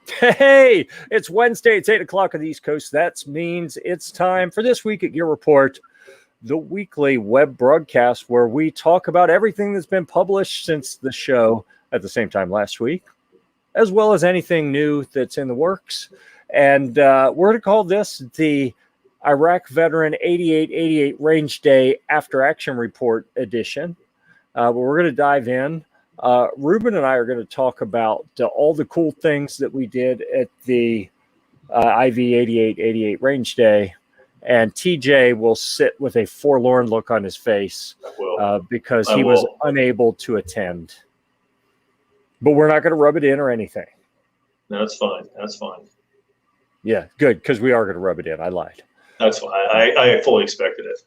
Hey, it's Wednesday. It's 8 o'clock on the East Coast. That means it's time for This Week at Gear Report, the weekly web broadcast where we talk about everything that's been published since the show at the same time last week, as well as anything new that's in the works. And we're going to call this the Iraq Veteran 8888 Range Day After Action Report edition. But we're going to dive in. Ruben and I are going to talk about all the cool things that we did at the IV8888 Range Day, and TJ will sit with a forlorn look on his face because he was unable to attend. But we're not going to rub it in or anything. No, that's fine. That's fine. Yeah, good, because we are going to rub it in. I lied. That's fine. I fully expected it.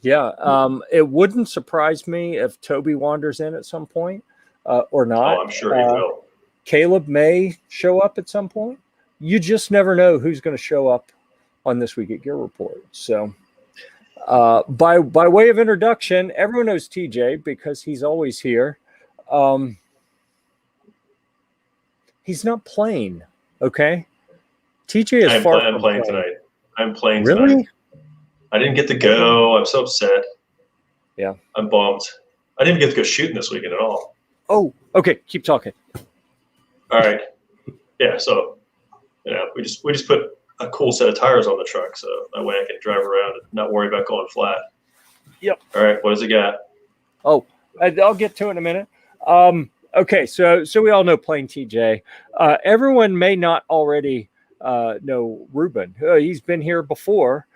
Yeah, it wouldn't surprise me if Toby wanders in at some point or not. Oh, I'm sure he will. Caleb may show up at some point. You just never know who's going to show up on This Week at Gear Report. So by way of introduction, everyone knows TJ because he's always here. He's not playing, okay? TJ is I'm playing tonight. I'm playing really? tonight. I didn't get to go. I'm so upset. Yeah. I'm bummed. I didn't get to go shooting this weekend at all. Oh, okay. Keep talking. All right. Yeah, so we just put a cool set of tires on the truck so that way I can drive around and not worry about going flat. Yep. All right, what does it got? Oh, I'll get to it in a minute. Okay, so we all know Plain TJ. Everyone may not already know Ruben. He's been here before.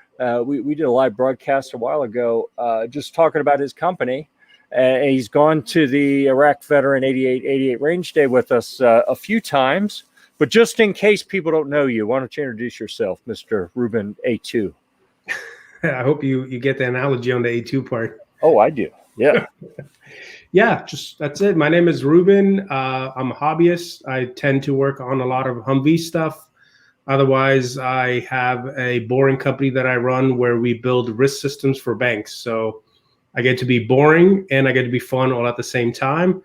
We did a live broadcast a while ago just talking about his company. He's gone to the Iraq Veteran 8888 Range Day with us a few times. But just in case people don't know you, why don't you introduce yourself, Mr. Ruben A2? I hope you get the analogy on the A2 part. Oh, I do. Yeah. Yeah, just that's it. My name is Ruben. I'm a hobbyist. I tend to work on a lot of Humvee stuff. Otherwise, I have a boring company that I run where we build risk systems for banks. So I get to be boring and I get to be fun all at the same time.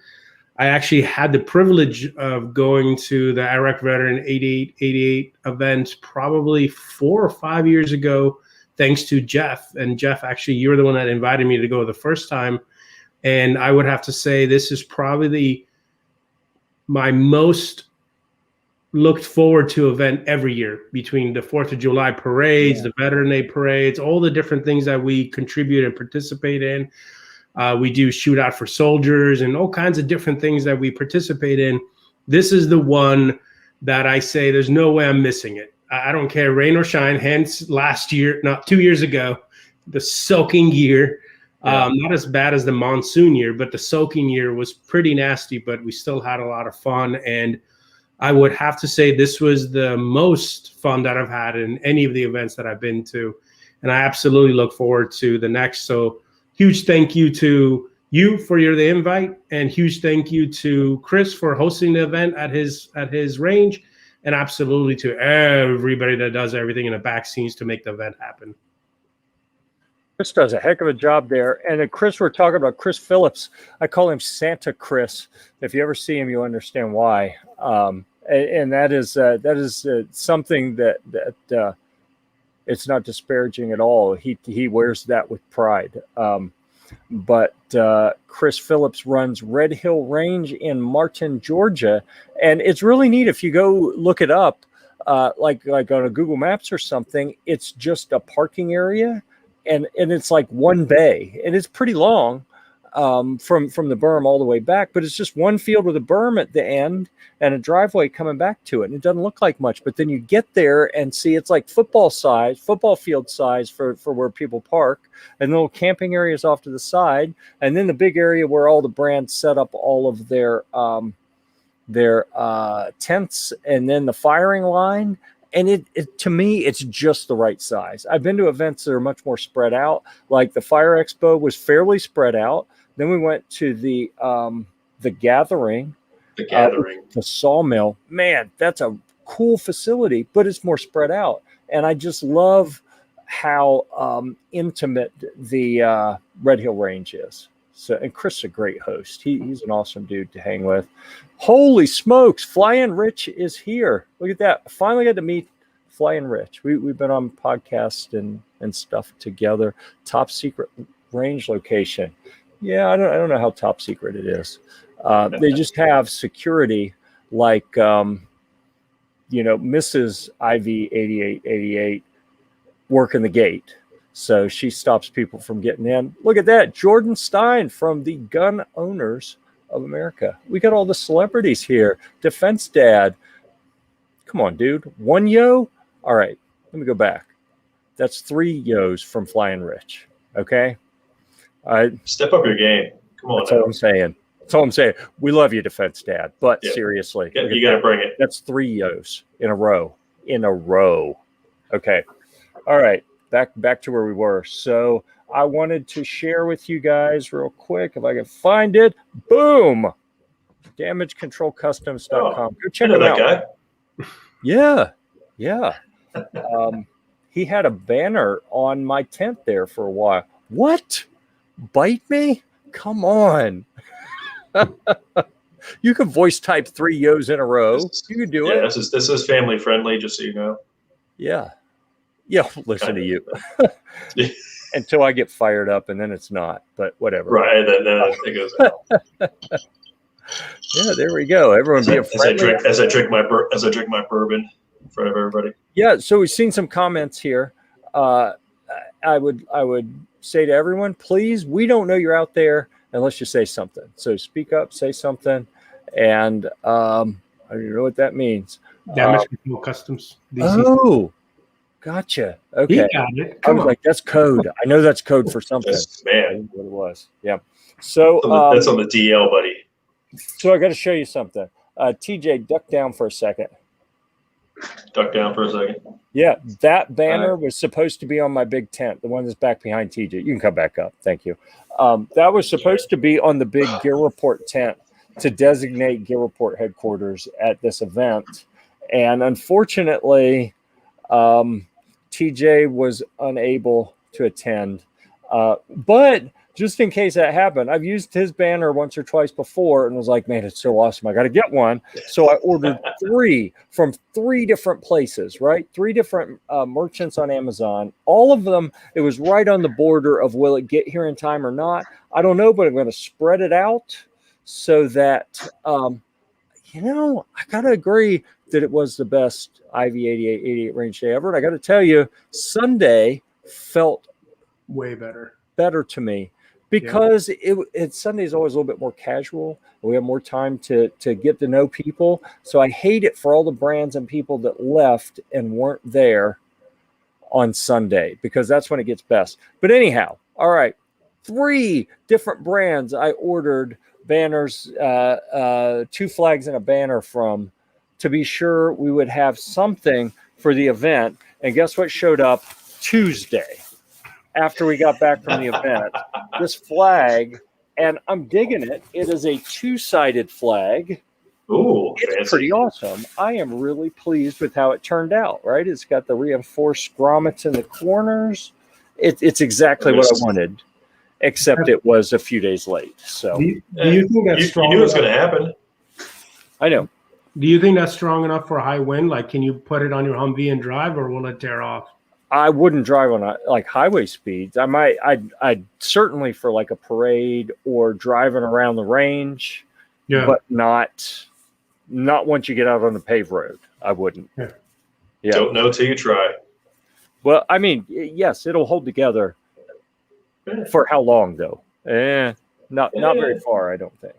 I actually had the privilege of going to the Iraq Veteran 8888 event probably 4 or 5 years ago, thanks to Jeff. And Jeff, actually, you were the one that invited me to go the first time. And I would have to say this is probably my most looked forward to event every year, between the 4th of July parades, the Veteran Day parades, all the different things that we contribute and participate in. We do shootout for soldiers and all kinds of different things that we participate in. This is the one that I say there's no way I'm missing it. I don't care, rain or shine. Hence last year, not 2 years ago, the soaking year. Not as bad as the monsoon year, but the soaking year was pretty nasty, but we still had a lot of fun. And I would have to say this was the most fun that I've had in any of the events that I've been to. And I absolutely look forward to the next. So huge thank you to you for the invite, and huge thank you to Chris for hosting the event at his range, and absolutely to everybody that does everything in the back scenes to make the event happen. Chris does a heck of a job there. And then Chris, we're talking about Chris Phillips. I call him Santa Chris. If you ever see him, you understand why. And that is something that it's not disparaging at all. He wears that with pride. But Chris Phillips runs Red Hill Range in Martin, Georgia. And it's really neat. If you go look it up, like on a Google Maps or something, it's just a parking area. And it's like one bay, and it's pretty long from the berm all the way back, but it's just one field with a berm at the end and a driveway coming back to it. And it doesn't look like much, but then you get there and see it's like football field size for where people park, and little camping areas off to the side. And then the big area where all the brands set up all of their tents, and then the firing line. And it to me, it's just the right size. I've been to events that are much more spread out. Like the Fire Expo was fairly spread out. Then we went to the Gathering. The Sawmill. Man, that's a cool facility, but it's more spread out. And I just love how intimate the Red Hill Range is. So, and Chris is a great host. He's an awesome dude to hang with. Holy smokes, Flying Rich is here. Look at that. I finally got to meet Flying Rich. We've been on podcasts and stuff together. Top secret range location. Yeah, I don't know how top secret it is. They just have security like Mrs. IV8888 working the gate. So she stops people from getting in. Look at that. Jordan Stein from the Gun Owners of America. We got all the celebrities here. Defense Dad. Come on, dude. One yo? All right. Let me go back. That's 3 yos from Flying Rich. Okay? Step up your game. Come on. That's all I'm saying. That's all I'm saying. We love you, Defense Dad. But seriously. You got to bring it. That's 3 yos in a row. Okay. All right. Back to where we were. So I wanted to share with you guys real quick, if I can find it. Boom. DamageControlCustoms.com. Go check him out. Guy. Yeah. He had a banner on my tent there for a while. What? Bite me? Come on. You can voice type 3 yos in a row. You can do it. This is family friendly, just so you know. Yeah, listen to you. Until I get fired up, and then it's not. But whatever. Right, then it goes out. Yeah, there we go. Everyone being friendly. As I drink my bourbon in front of everybody. Yeah, so we've seen some comments here. I would say to everyone, please, we don't know you're out there unless you say something. So speak up, say something, and I don't know what that means. Damage Control Customs. DC. Oh. Gotcha. Okay. He got it. I was like, that's code. I know that's code for something. Man. I didn't know what it was. Yeah. So that's on the DL, buddy. So I got to show you something. TJ, duck down for a second. Duck down for a second. Yeah, that banner was supposed to be on my big tent, the one that's back behind TJ. You can come back up. Thank you. That was supposed to be on the big Gear Report tent to designate Gear Report headquarters at this event. And unfortunately, TJ was unable to attend. But just in case that happened, I've used his banner once or twice before and was like, man, it's so awesome. I got to get one. So I ordered 3 from 3 different places, right? 3 different merchants on Amazon. All of them, it was right on the border of will it get here in time or not? I don't know, but I'm going to spread it out so that, I got to agree that it was the best IV8888 range day ever. And I got to tell you, Sunday felt way better to me because Sunday is always a little bit more casual. We have more time to get to know people. So I hate it for all the brands and people that left and weren't there on Sunday because that's when it gets best. But anyhow, all right, 3 different brands I ordered banners, 2 flags and a banner from, to be sure we would have something for the event. And guess what showed up Tuesday after we got back from the event? This flag, and I'm digging it. It is a 2-sided flag. Ooh, it's fancy. Pretty awesome. I am really pleased with how it turned out, right? It's got the reinforced grommets in the corners. It's exactly what I wanted, except it was a few days late. So do you think that's strong? You knew it was going to happen. I know. Do you think that's strong enough for a high wind? Like, can you put it on your Humvee and drive, or will it tear off? I wouldn't drive on highway speeds. I'd certainly for like a parade or driving around the range, but not once you get out on the paved road. I wouldn't. Yeah. Don't know till you try. Well, I mean, yes, it'll hold together. For how long though? Not very far, I don't think.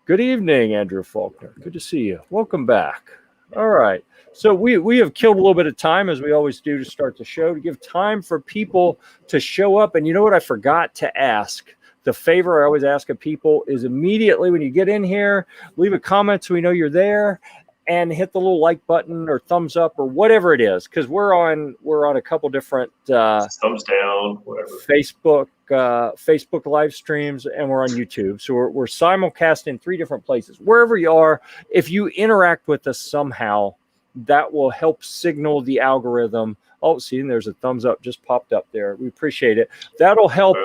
Good evening, Andrew Faulkner. Good to see you. Welcome back. All right. So we have killed a little bit of time, as we always do, to start the show, to give time for people to show up. And you know what I forgot to ask? The favor I always ask of people is immediately when you get in here, leave a comment so we know you're there, and hit the little like button or thumbs up or whatever it is, because we're on a couple different thumbs down, whatever, Facebook live streams, and we're on YouTube. So we're simulcast in 3 different places. Wherever you are, if you interact with us somehow, that will help signal the algorithm. Oh, see, there's a thumbs up just popped up there. We appreciate it. That'll help.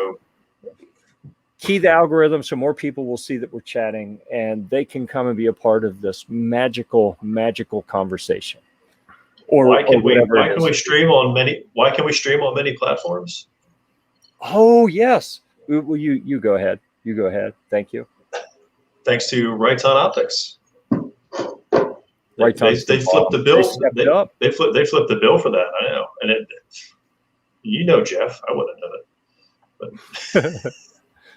key the algorithm so more people will see that we're chatting and they can come and be a part of this magical conversation. Or why can whatever we stream on many platforms? Oh yes. Well, you go ahead. You go ahead. Thank you. Thanks to Right On Optics. Right, they flipped the bill. They flipped the bill for that. I know, and Jeff, I wouldn't have done it.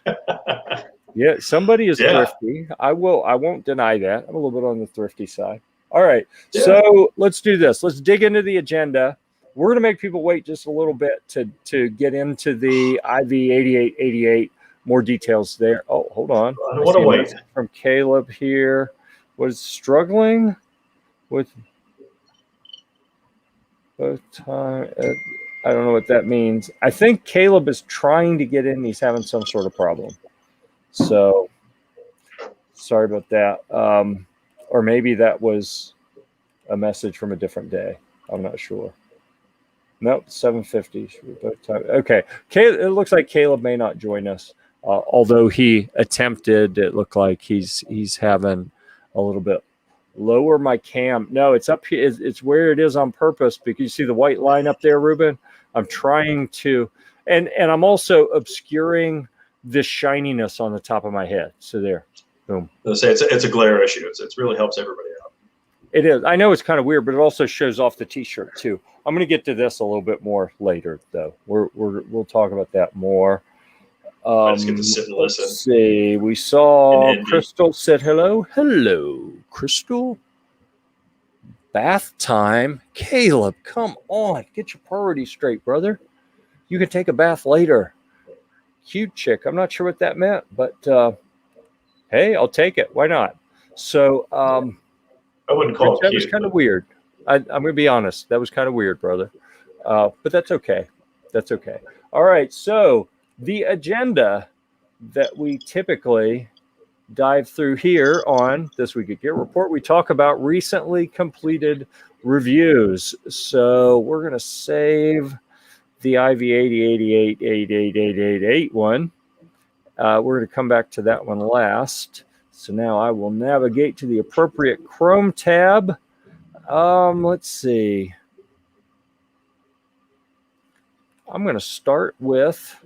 But yeah, somebody is thrifty. I won't deny that. I'm a little bit on the thrifty side. All right, so let's do this. Let's dig into the agenda. We're going to make people wait just a little bit to get into the IV8888. More details there. Oh, hold on. I don't want to wait. From Caleb here. Was struggling with both time. I don't know what that means. I think Caleb is trying to get in. He's having some sort of problem. So sorry about that. Or maybe that was a message from a different day. I'm not sure. Nope, 7:50. Okay. It looks like Caleb may not join us. Although he attempted, it looked like he's having a little bit. Lower my cam. No, it's up here. It's where it is on purpose because you see the white line up there, Ruben. I'm trying to, and I'm also obscuring this shininess on the top of my head. So there, boom. I'll say it's a glare issue. It really helps everybody out. It is. I know it's kind of weird, but it also shows off the T-shirt too. I'm going to get to this a little bit more later, though. We'll talk about that more. I just get to sit and listen. Let's see. We saw Crystal said hello. Hello, Crystal. Bath time. Caleb, come on. Get your priorities straight, brother. You can take a bath later. Cute chick. I'm not sure what that meant, but hey, I'll take it. Why not? So I wouldn't call it that cute. was kind of weird. I'm going to be honest. That was kind of weird, brother. But that's okay. That's okay. All right. So the agenda that we typically dive through here on This Week at Gear Report, we talk about recently completed reviews. So we're going to save the IV888888 one. We're going to come back to that one last. So now I will navigate to the appropriate Chrome tab. Let's see. I'm going to start with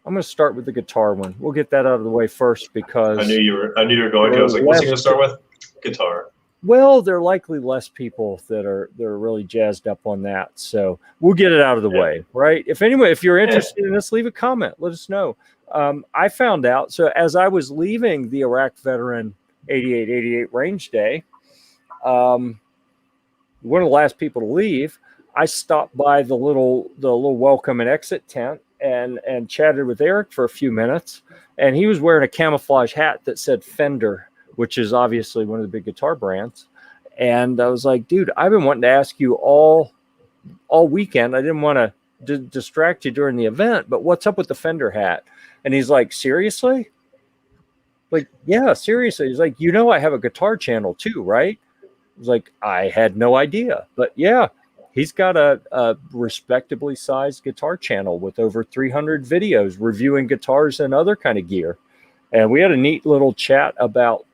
the guitar one. We'll get that out of the way first because I knew you were going to. I was like, what's he going to start with? Guitar. Well, there are likely less people that are really jazzed up on that. So we'll get it out of the way, right? If you're interested in this, leave a comment. Let us know. I found out. So as I was leaving the Iraq Veteran 8888 Range Day, one of the last people to leave, I stopped by the little welcome and exit tent and chatted with Eric for a few minutes. And he was wearing a camouflage hat that said Fender, which is obviously one of the big guitar brands. And I was like, dude, I've been wanting to ask you all weekend. I didn't want to distract you during the event, but what's up with the Fender hat? And he's like, seriously? Like, yeah, seriously. He's like, I have a guitar channel too, right? I was like, I had no idea. But yeah, he's got a respectably sized guitar channel with over 300 videos reviewing guitars and other kind of gear. And we had a neat little chat about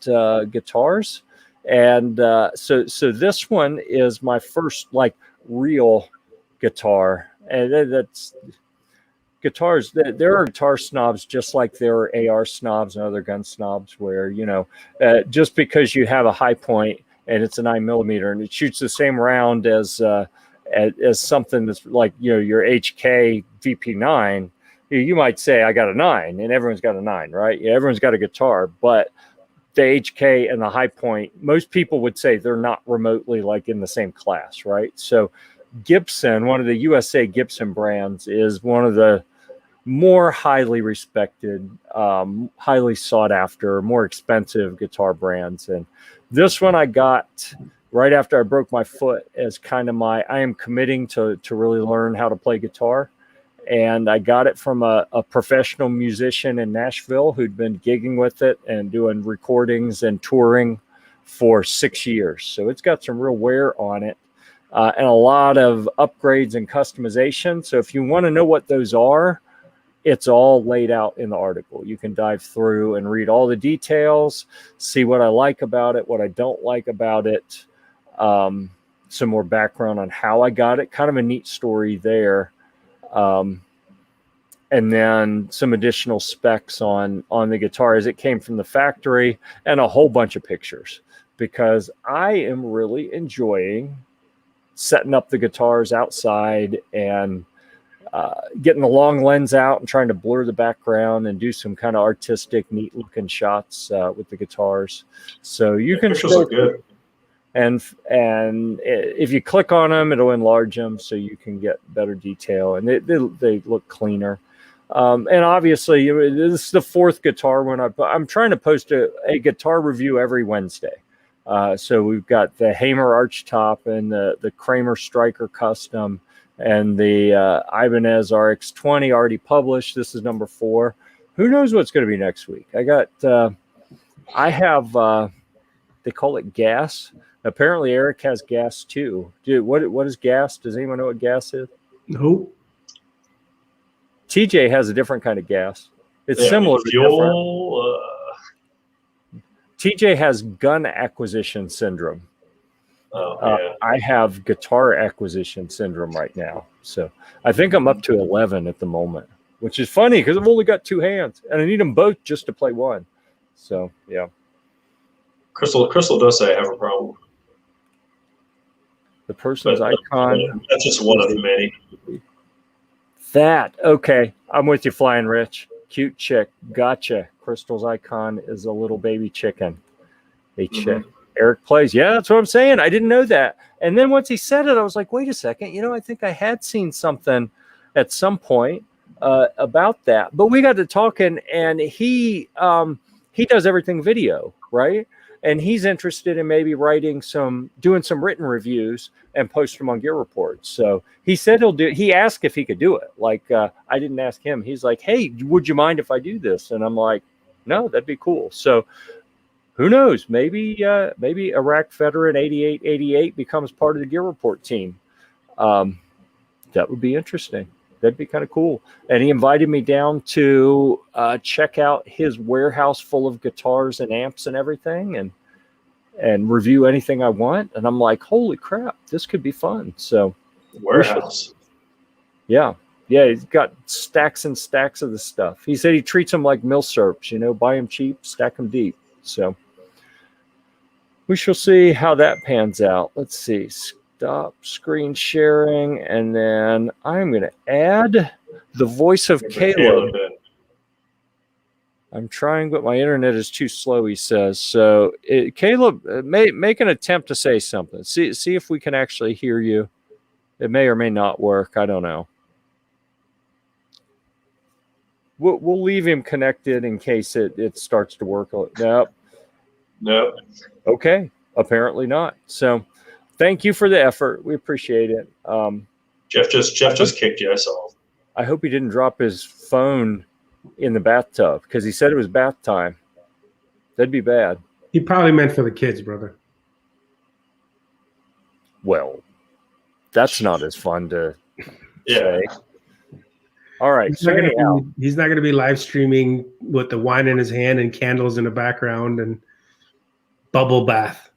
guitars. And so this one is my first real guitar. And that's guitars. There are guitar snobs just like there are AR snobs and other gun snobs where, just because you have a high point and it's a 9mm and it shoots the same round as something that's like, your HK VP9, you might say I got a 9 and everyone's got a 9, right? Yeah, everyone's got a guitar, but the HK and the high point, most people would say they're not remotely in the same class, right? So Gibson, one of the USA Gibson brands, is one of the more highly respected, highly sought after, more expensive guitar brands. And this one I got right after I broke my foot as kind of I am committing to really learn how to play guitar. And I got it from a professional musician in Nashville who'd been gigging with it and doing recordings and touring for 6 years. So it's got some real wear on it and a lot of upgrades and customization. So if you want to know what those are, it's all laid out in the article. You can dive through and read all the details, see what I like about it, what I don't like about it, some more background on how I got it, kind of a neat story there. And then some additional specs on the guitar as it came from the factory, and a whole bunch of pictures, because I am really enjoying setting up the guitars outside and getting the long lens out and trying to blur the background and do some kind of artistic, neat looking shots with the guitars. So you can scroll good. And if you click on them, it'll enlarge them so you can get better detail, and they look cleaner. And obviously, this is the fourth guitar one. I'm trying to post a guitar review every Wednesday. So we've got the Hamer Arch Top and the Kramer Striker Custom and the Ibanez RX-20 already published. This is number 4. Who knows what's going to be next week? I have they call it gas. Apparently Eric has gas too. Dude, what is gas? Does anyone know what gas is? No. TJ has a different kind of gas. It's similar to fuel. TJ has gun acquisition syndrome. Oh, yeah. I have guitar acquisition syndrome right now. So I think I'm up to 11 at the moment, which is funny because I've only got 2 hands and I need them both just to play one. So, yeah. Crystal does say I have a problem. The person's icon. That's just one of the many. Okay. I'm with you, Flying Rich. Cute chick. Gotcha. Crystal's icon is a little baby chicken. A chick. Eric plays. Yeah, that's what I'm saying. I didn't know that. And then once he said it, I was like, wait a second. I think I had seen something at some point about that. But we got to talking, and he does everything video, right? And he's interested in maybe doing some written reviews and post them on Gear Report. So he said he asked if he could do it. Like, I didn't ask him. He's like, hey, would you mind if I do this? And I'm like, no, that'd be cool. So who knows? Maybe Iraq veteran 8888 becomes part of the Gear Report team. That would be interesting. That'd be kind of cool. And he invited me down to check out his warehouse full of guitars and amps and everything, and review anything I want. And I'm like, holy crap, this could be fun. So warehouse. Yeah. He's got stacks and stacks of the stuff. He said he treats them like milsurps, buy them cheap, stack them deep. So we shall see how that pans out. Let's see. Stop screen sharing, and then I'm going to add the voice of Caleb. I'm trying, but my internet is too slow, he says. So Caleb, make an attempt to say something. See if we can actually hear you. It may or may not work. I don't know. We'll leave him connected in case it starts to work. Nope. Okay. Apparently not. So thank you for the effort. We appreciate it. Jeff just kicked you. I saw. I hope he didn't drop his phone in the bathtub because he said it was bath time. That'd be bad. He probably meant for the kids, brother. Well, that's not as fun to say. All right. He's not going to be live streaming with the wine in his hand and candles in the background and bubble bath.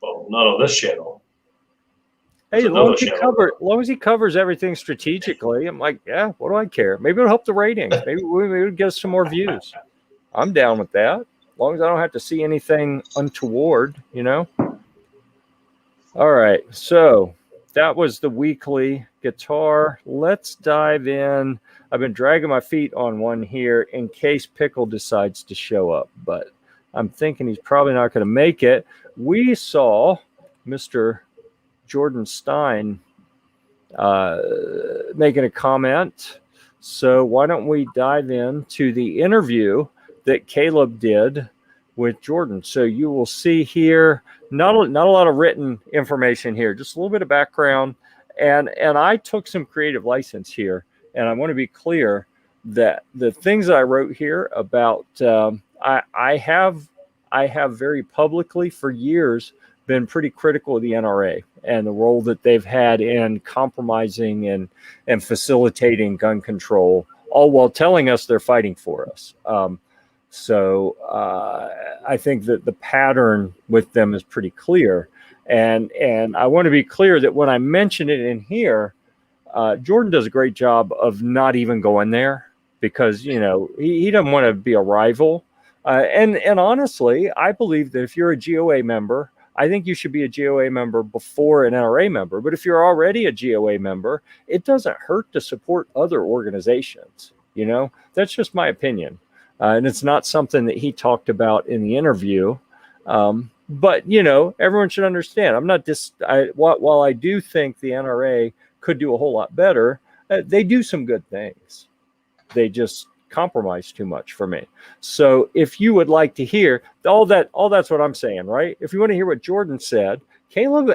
Well, not on this channel. Hey, as long as he covers everything strategically, I'm like, yeah, what do I care? Maybe it'll help the ratings. Maybe it'll get us some more views. I'm down with that. As long as I don't have to see anything untoward, All right. So that was the weekly guitar. Let's dive in. I've been dragging my feet on one here in case Pickle decides to show up, but I'm thinking he's probably not going to make it. We saw Mr. Jordan Stein making a comment. So why don't we dive into the interview that Caleb did with Jordan. So you will see here, not a lot of written information here, just a little bit of background. And I took some creative license here. And I want to be clear that the things that I wrote here about, I have very publicly for years been pretty critical of the NRA and the role that they've had in compromising and facilitating gun control, all while telling us they're fighting for us. So I think that the pattern with them is pretty clear. And I want to be clear that when I mention it in here, Jordan does a great job of not even going there because, you know, he doesn't want to be a rival. And honestly, I believe that if you're a GOA member, I think you should be a GOA member before an NRA member. But if you're already a GOA member, it doesn't hurt to support other organizations. You know, that's just my opinion. And it's not something that he talked about in the interview. But, you know, everyone should understand. I'm not while I do think the NRA could do a whole lot better, they do some good things. They just compromise too much for me. So if you would like to hear all that's what I'm saying, right? If you want to hear what Jordan said, Caleb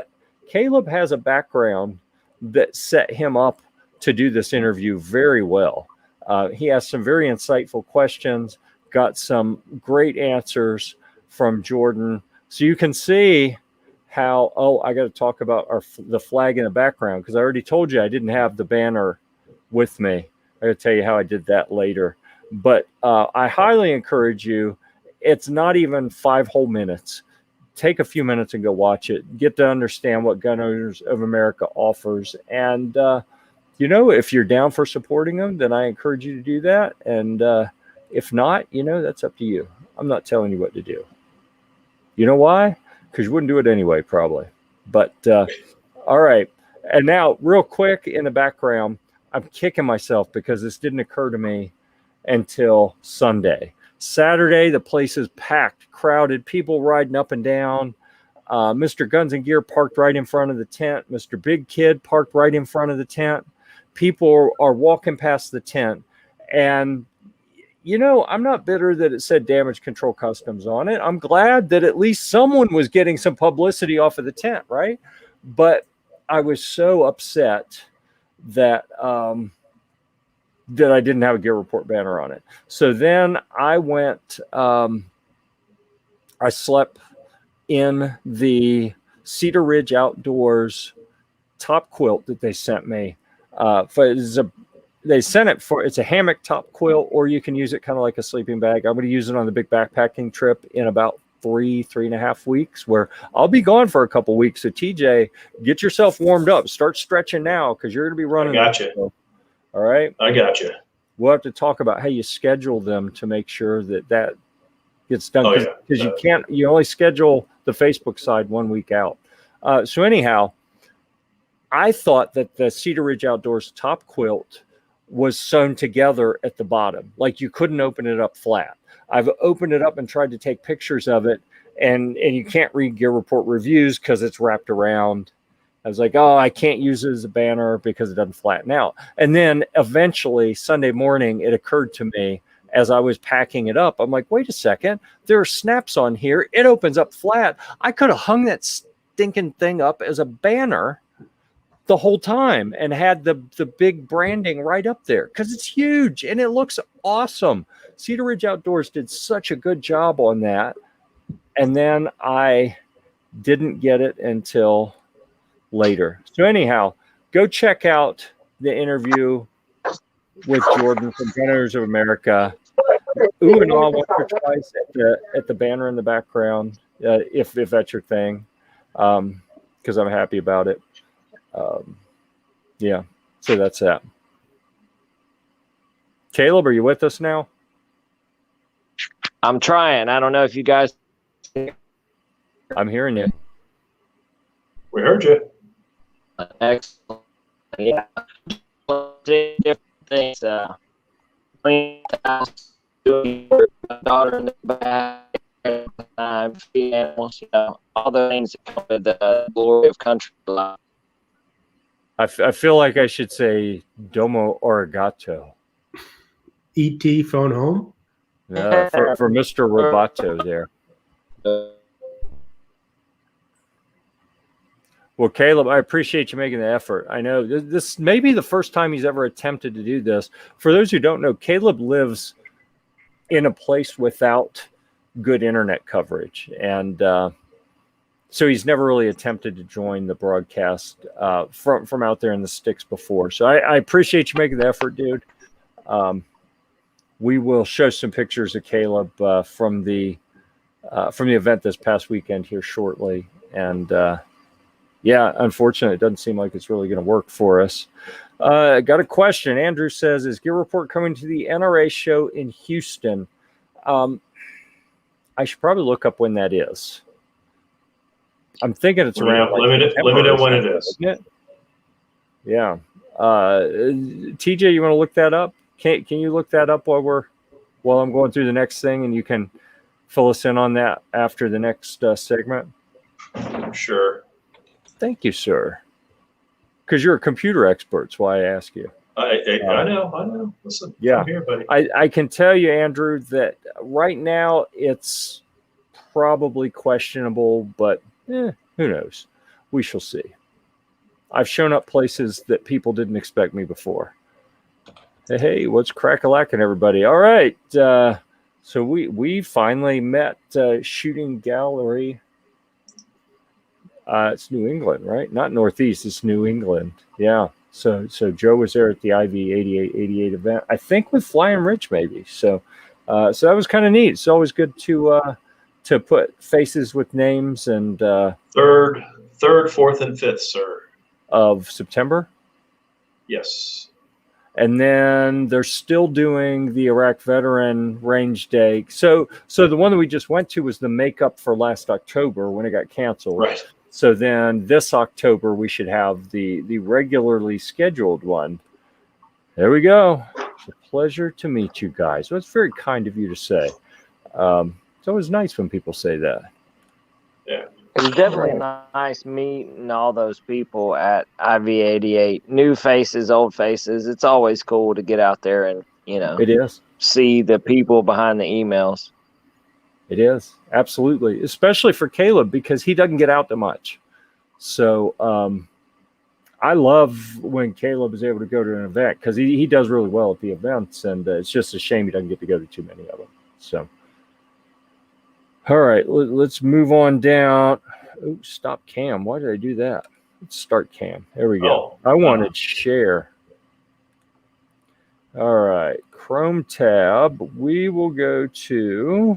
has a background that set him up to do this interview very well. He has some very insightful questions, got some great answers from Jordan. So you can see how, I got to talk about the flag in the background because I already told you I didn't have the banner with me. I got to tell you how I did that later. But I highly encourage you. It's not even 5 whole minutes. Take a few minutes and go watch it. Get to understand what Gun Owners of America offers. And, you know, if you're down for supporting them, then I encourage you to do that. And if not, you know, that's up to you. I'm not telling you what to do. You know why? Because you wouldn't do it anyway, probably. But all right. And now, real quick in the background, I'm kicking myself because this didn't occur to me until Sunday. Saturday, the place is packed, crowded, people riding up and down. Mr. Guns and Gear parked right in front of the tent. Mr. Big Kid parked right in front of the tent. People are walking past the tent. And, you know, I'm not bitter that it said Damage Control Customs on it. I'm glad that at least someone was getting some publicity off of the tent, right? But I was so upset that that I didn't have a Gear Report banner on it. So then I went, I slept in the Cedar Ridge Outdoors top quilt that they sent me. They sent it for, it's a hammock top quilt, or you can use it kind of like a sleeping bag. I'm going to use it on the big backpacking trip in about 3.5 weeks, where I'll be gone for a couple weeks. So TJ, get yourself warmed up. Start stretching now because you're going to be running. I got you. All right. I got you. We'll have to talk about how you schedule them to make sure that gets done. Because you only schedule the Facebook side 1 week out. So anyhow, I thought that the Cedar Ridge Outdoors top quilt was sewn together at the bottom. Like you couldn't open it up flat. I've opened it up and tried to take pictures of it, and you can't read Gear Report reviews because it's wrapped around. I was like, I can't use it as a banner because it doesn't flatten out. And then eventually Sunday morning, it occurred to me as I was packing it up. I'm like, wait a second, there are snaps on here. It opens up flat. I could have hung that stinking thing up as a banner the whole time and had the big branding right up there because it's huge and it looks awesome. Cedar Ridge Outdoors did such a good job on that. And then I didn't get it until later. So anyhow, go check out the interview with Jordan from Gun Owners of America. Ooh and all once or twice at the banner in the background, if that's your thing, because I'm happy about it. Yeah, so that's that. Caleb, are you with us now? I'm trying. I don't know if you guys. I'm hearing you. We heard you. Excellent. Yeah. Different things. Clean the house, doing work, my daughter in the back, feed animals, you know, all the things that come with the glory of country life. I feel like I should say domo arigato. ET phone home? For Mr. Roboto there. Well, Caleb, I appreciate you making the effort. I know this may be the first time he's ever attempted to do this. For those who don't know, Caleb lives in a place without good internet coverage. And So he's never really attempted to join the broadcast from out there in the sticks before. So I appreciate you making the effort, dude. We will show some pictures of Caleb from the event this past weekend here shortly. And yeah, unfortunately, it doesn't seem like it's really going to work for us. Got a question. Andrew says, is Gear Report coming to the NRA show in Houston? I should probably look up when that is. I'm thinking it's around. Let me know when it is. Yeah. TJ, you want to look that up? Can you look that up while I'm going through the next thing, and you can fill us in on that after the next segment? Sure. Thank you, sir. Because you're a computer expert, that's why I ask you. I know. Listen, yeah, I'm here, buddy. I can tell you, Andrew, that right now it's probably questionable, but who knows? We shall see. I've shown up places that people didn't expect me before. Hey, what's crack-a-lackin', everybody? All right. So we finally met Shooting Gallery. It's New England, right? Not Northeast. It's New England. Yeah. So Joe was there at the IV8888 event, I think with Flying Rich maybe. So that was kind of neat. It's always good to put faces with names. And third, fourth, and fifth, sir. Of September. Yes. And then they're still doing the Iraq Veteran Range Day. So the one that we just went to was the makeup for last October when it got canceled. Right. So then this October we should have the regularly scheduled one. There we go. It's a pleasure to meet you guys. Well, it's very kind of you to say. It's always nice when people say that. Yeah. It's definitely nice meeting all those people at IV88. New faces, old faces. It's always cool to get out there and, it is. See the people behind the emails. It is. Absolutely. Especially for Caleb, because he doesn't get out that much. So I love when Caleb is able to go to an event because he does really well at the events. And it's just a shame he doesn't get to go to too many of them. So. All right, let's move on down. Oh, stop cam. Why did I do that? Let's start cam. There we go. I wanted share. All right, Chrome tab. We will go to,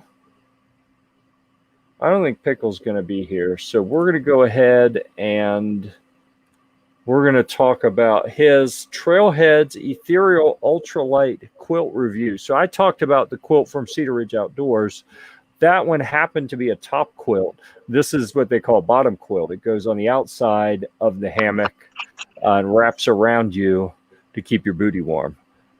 I don't think Pickle's going to be here. So we're going to go ahead and we're going to talk about his Trailheadz Ethereal Ultralight Quilt review. So I talked about the quilt from Cedar Ridge Outdoors. That one happened to be a top quilt. This is what they call a bottom quilt. It goes on the outside of the hammock and wraps around you to keep your booty warm.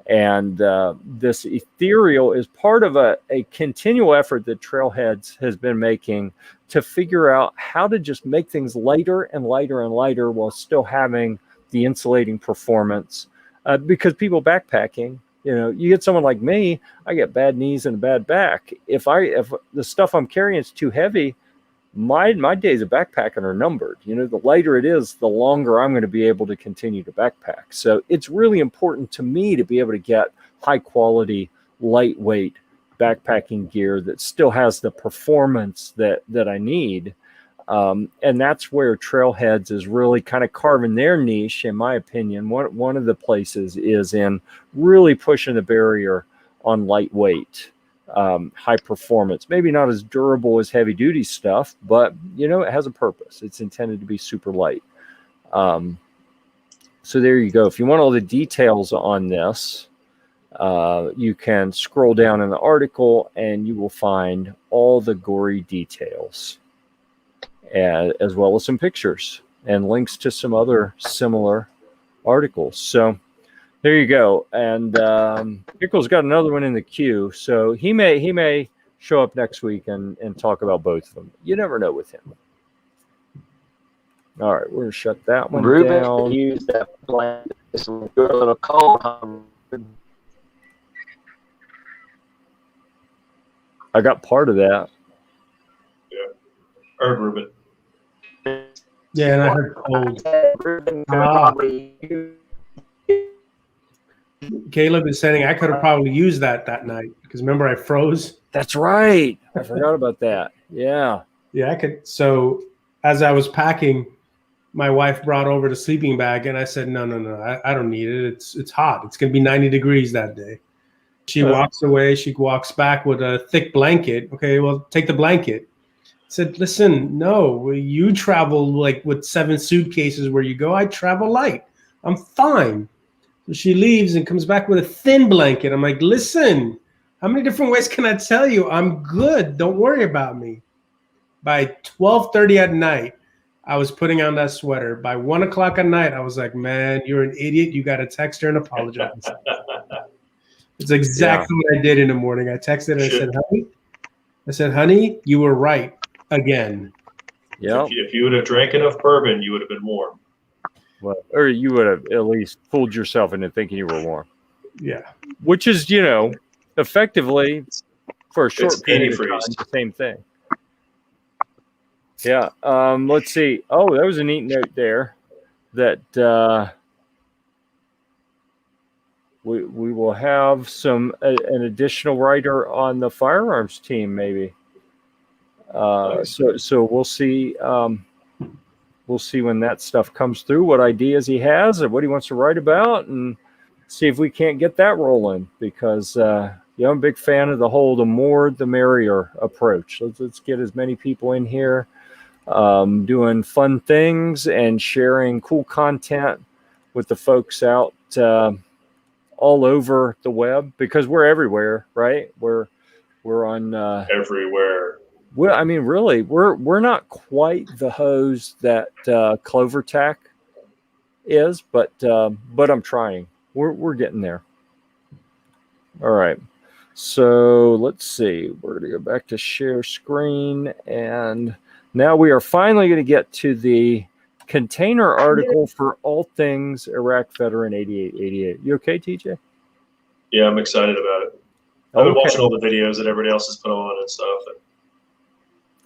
And this Ethereal is part of a continual effort that Trailheadz has been making to figure out how to just make things lighter and lighter and lighter while still having the insulating performance. Because people backpacking, you get someone like me, I get bad knees and a bad back. If the stuff I'm carrying is too heavy, my days of backpacking are numbered. The lighter it is, the longer I'm going to be able to continue to backpack. So it's really important to me to be able to get high quality, lightweight backpacking gear that still has the performance that I need. And that's where Trailheadz is really kind of carving their niche, in my opinion. One of the places is in really pushing the barrier on lightweight, high performance. Maybe not as durable as heavy duty stuff, but it has a purpose. It's intended to be super light. So there you go. If you want all the details on this, you can scroll down in the article and you will find all the gory details. As well as some pictures and links to some other similar articles. So there you go. And Pickle's got another one in the queue, so he may show up next week and talk about both of them. You never know with him. All right, we're gonna shut that one Ruben down. Use that blanket. This will do a little cold. I got part of that. Yeah, heard Ruben. Yeah, and I heard cold. Caleb is saying I could have probably used that night because remember I froze. That's right. I forgot about that. Yeah. Yeah, I could. So as I was packing, my wife brought over the sleeping bag, and I said, no, I don't need it. It's hot. It's going to be 90 degrees that day. She walks away. She walks back with a thick blanket. Okay, well, take the blanket. I said, listen, no, you travel like with 7 suitcases where you go. I travel light. I'm fine. So she leaves and comes back with a thin blanket. I'm like, listen, how many different ways can I tell you? I'm good. Don't worry about me. By 12:30 at night, I was putting on that sweater. By 1 o'clock at night, I was like, man, you're an idiot. You got to text her and apologize. It's exactly what I did in the morning. I texted her and I said, honey, you were right again. Yeah. If you would have drank enough bourbon, you would have been warm. Well, or you would have at least fooled yourself into thinking you were warm. Yeah. Which is, effectively for a short period of time, the same thing. Yeah. Let's see. Oh, that was a neat note there that we will have an additional writer on the firearms team, maybe. So we'll see. We'll see when that stuff comes through, what ideas he has and what he wants to write about, and see if we can't get that rolling, because I'm a big fan of the more the merrier approach. Let's get as many people in here doing fun things and sharing cool content with the folks out all over the web, because we're everywhere, right? We're on everywhere. Well, I mean, really, we're not quite the hose that CloverTac is, but I'm trying. We're getting there. All right. So let's see. We're going to go back to share screen, and now we are finally going to get to the container article for all things Iraq Veteran 8888. You okay, TJ? Yeah, I'm excited about it. I've been watching all the videos that everybody else has put on and stuff. And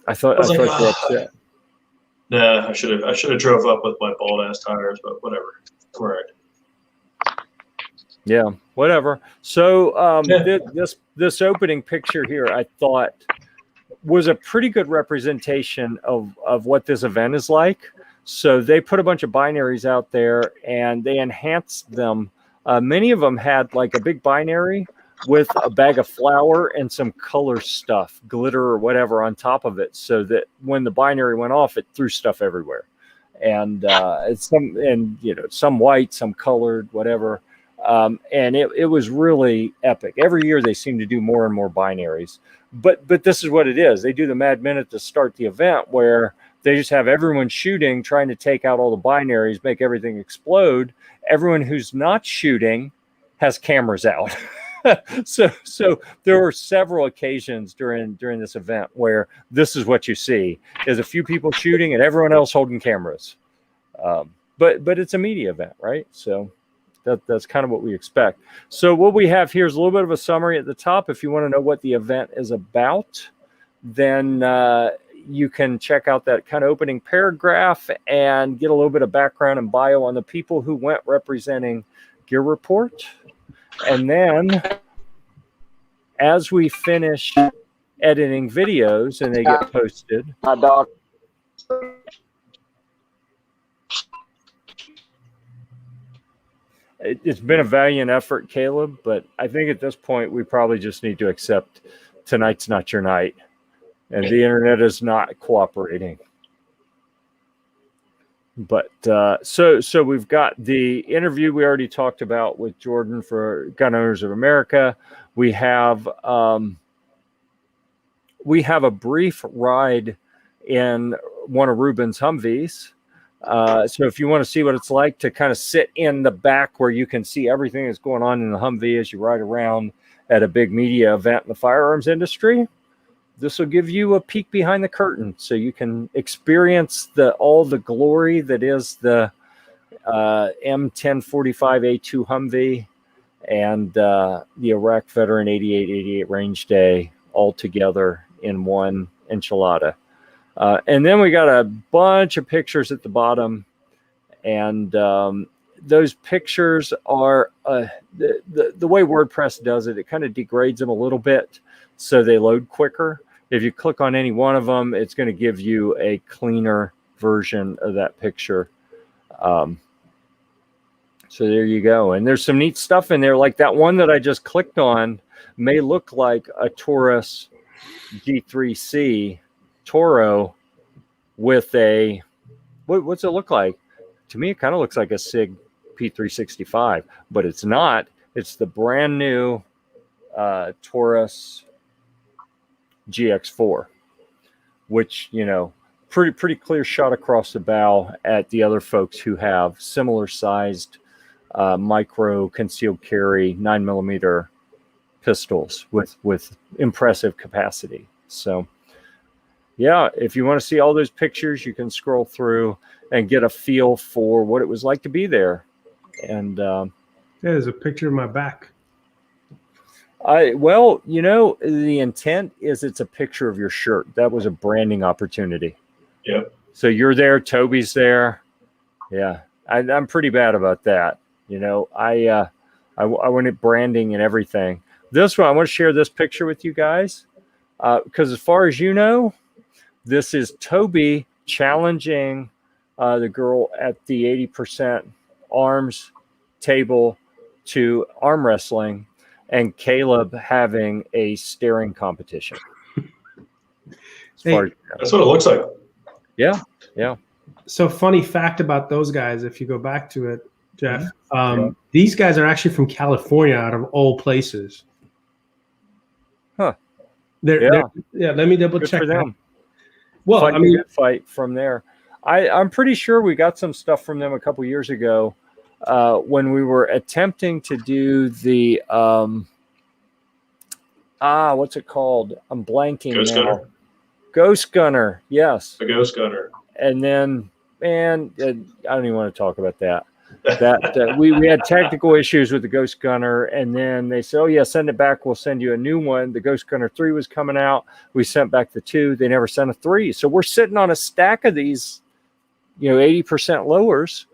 I thought you were upset. Nah, I should have drove up with my bald ass tires, but whatever. All right. Yeah, whatever. So this opening picture here, I thought, was a pretty good representation of what this event is like. So they put a bunch of binaries out there and they enhanced them. Many of them had like a big binary with a bag of flour and some color stuff, glitter or whatever on top of it, so that when the binary went off, it threw stuff everywhere. And some white, some colored, whatever. And it was really epic. Every year they seem to do more and more binaries. But this is what it is. They do the Mad Minute to start the event, where they just have everyone shooting, trying to take out all the binaries, make everything explode. Everyone who's not shooting has cameras out. So there were several occasions during this event where this is what you see, is a few people shooting and everyone else holding cameras. But it's a media event, right? So that's kind of what we expect. So what we have here is a little bit of a summary at the top. If you want to know what the event is about, then you can check out that kind of opening paragraph and get a little bit of background and bio on the people who went representing Gear Report. And then as we finish editing videos and they get posted, My dog. it's been a valiant effort, Caleb, but I think at this point we probably just need to accept tonight's not your night, and the internet is not cooperating. But so we've got the interview we already talked about with Jordan for Gun Owners of America. We have a brief ride in one of Ruben's Humvees. So if you want to see what it's like to kind of sit in the back where you can see everything that's going on in the Humvee as you ride around at a big media event in the firearms industry, this will give you a peek behind the curtain, so you can experience all the glory that is the M1165-A1 Humvee and the Iraq Veteran 8888 Range Day all together in one enchilada. And then we got a bunch of pictures at the bottom, and those pictures are the way WordPress does it. It kind of degrades them a little bit, so they load quicker. If you click on any one of them, it's going to give you a cleaner version of that picture. So there you go. And there's some neat stuff in there. Like that one that I just clicked on may look like a Taurus G3C Toro with a, what's it look like? To me, it kind of looks like a SIG P365, but it's not. It's the brand new Taurus GX4, which, you know, pretty clear shot across the bow at the other folks who have similar sized micro concealed carry 9mm pistols with impressive capacity. So yeah, if you want to see all those pictures, you can scroll through and get a feel for what it was like to be there. And there's a picture of my back. Well, you know, the intent is it's a picture of your shirt. That was a branding opportunity. Yep. So you're there, Toby's there. Yeah, I'm pretty bad about that. You know, I went at branding and everything. This one, I want to share this picture with you guys because as far as you know, this is Toby challenging the girl at the 80% arms table to arm wrestling, and Caleb having a staring competition. Hey, that's what it looks like. Yeah, yeah. So funny fact about those guys, if you go back to it, Jeff, these guys are actually from California, out of all places. Huh. Let me double Good check for them. Well, I mean, fight from there. I'm pretty sure we got some stuff from them a couple years ago when we were attempting to do the what's it called? I'm blanking Ghost now. Gunner. Ghost Gunner, yes. The Ghost Gunner. And then, man, I don't even want to talk about that. That we had technical issues with the Ghost Gunner, and then they said, "Oh yeah, send it back. We'll send you a new one." The Ghost Gunner 3 was coming out. We sent back the 2. They never sent a 3. So we're sitting on a stack of these, you know, 80% lowers,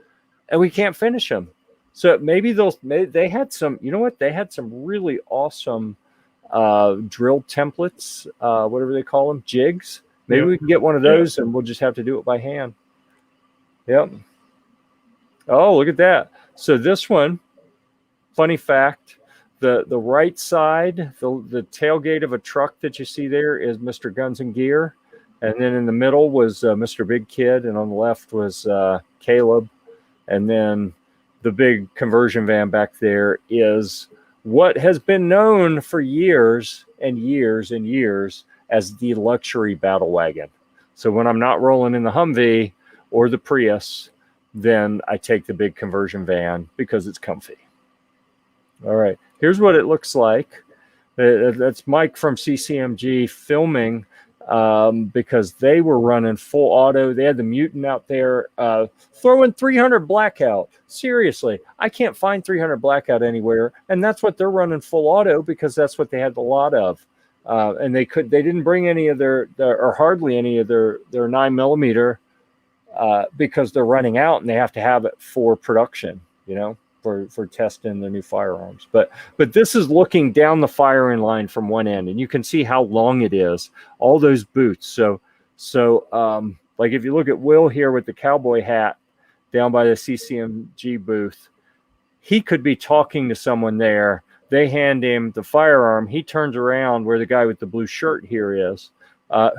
and we can't finish them. So maybe they had some. You know what? They had some really awesome drill templates, whatever they call them, jigs. Maybe we can get one of those, and we'll just have to do it by hand. Yep. Oh, look at that. So this one, funny fact, the right side, the tailgate of a truck that you see there is Mr. Guns and Gear. And then in the middle was Mr. Big Kid. And on the left was Caleb. And then the big conversion van back there is what has been known for years and years and years as the luxury Battlewagon. So when I'm not rolling in the Humvee or the Prius, then I take the big conversion van because it's comfy. All right, here's what it looks like. That's Mike from CCMG filming because they were running full auto. They had the Mutant out there throwing 300 blackout. Seriously, I can't find 300 blackout anywhere, and that's what they're running full auto because that's what they had a lot of. And they didn't bring any of their or hardly any of their 9mm. Because they're running out and they have to have it for production, you know, for testing the new firearms. But this is looking down the firing line from one end, and you can see how long it is, all those boots. So like if you look at Will here with the cowboy hat down by the CCMG booth, he could be talking to someone there. They hand him the firearm. He turns around where the guy with the blue shirt here is,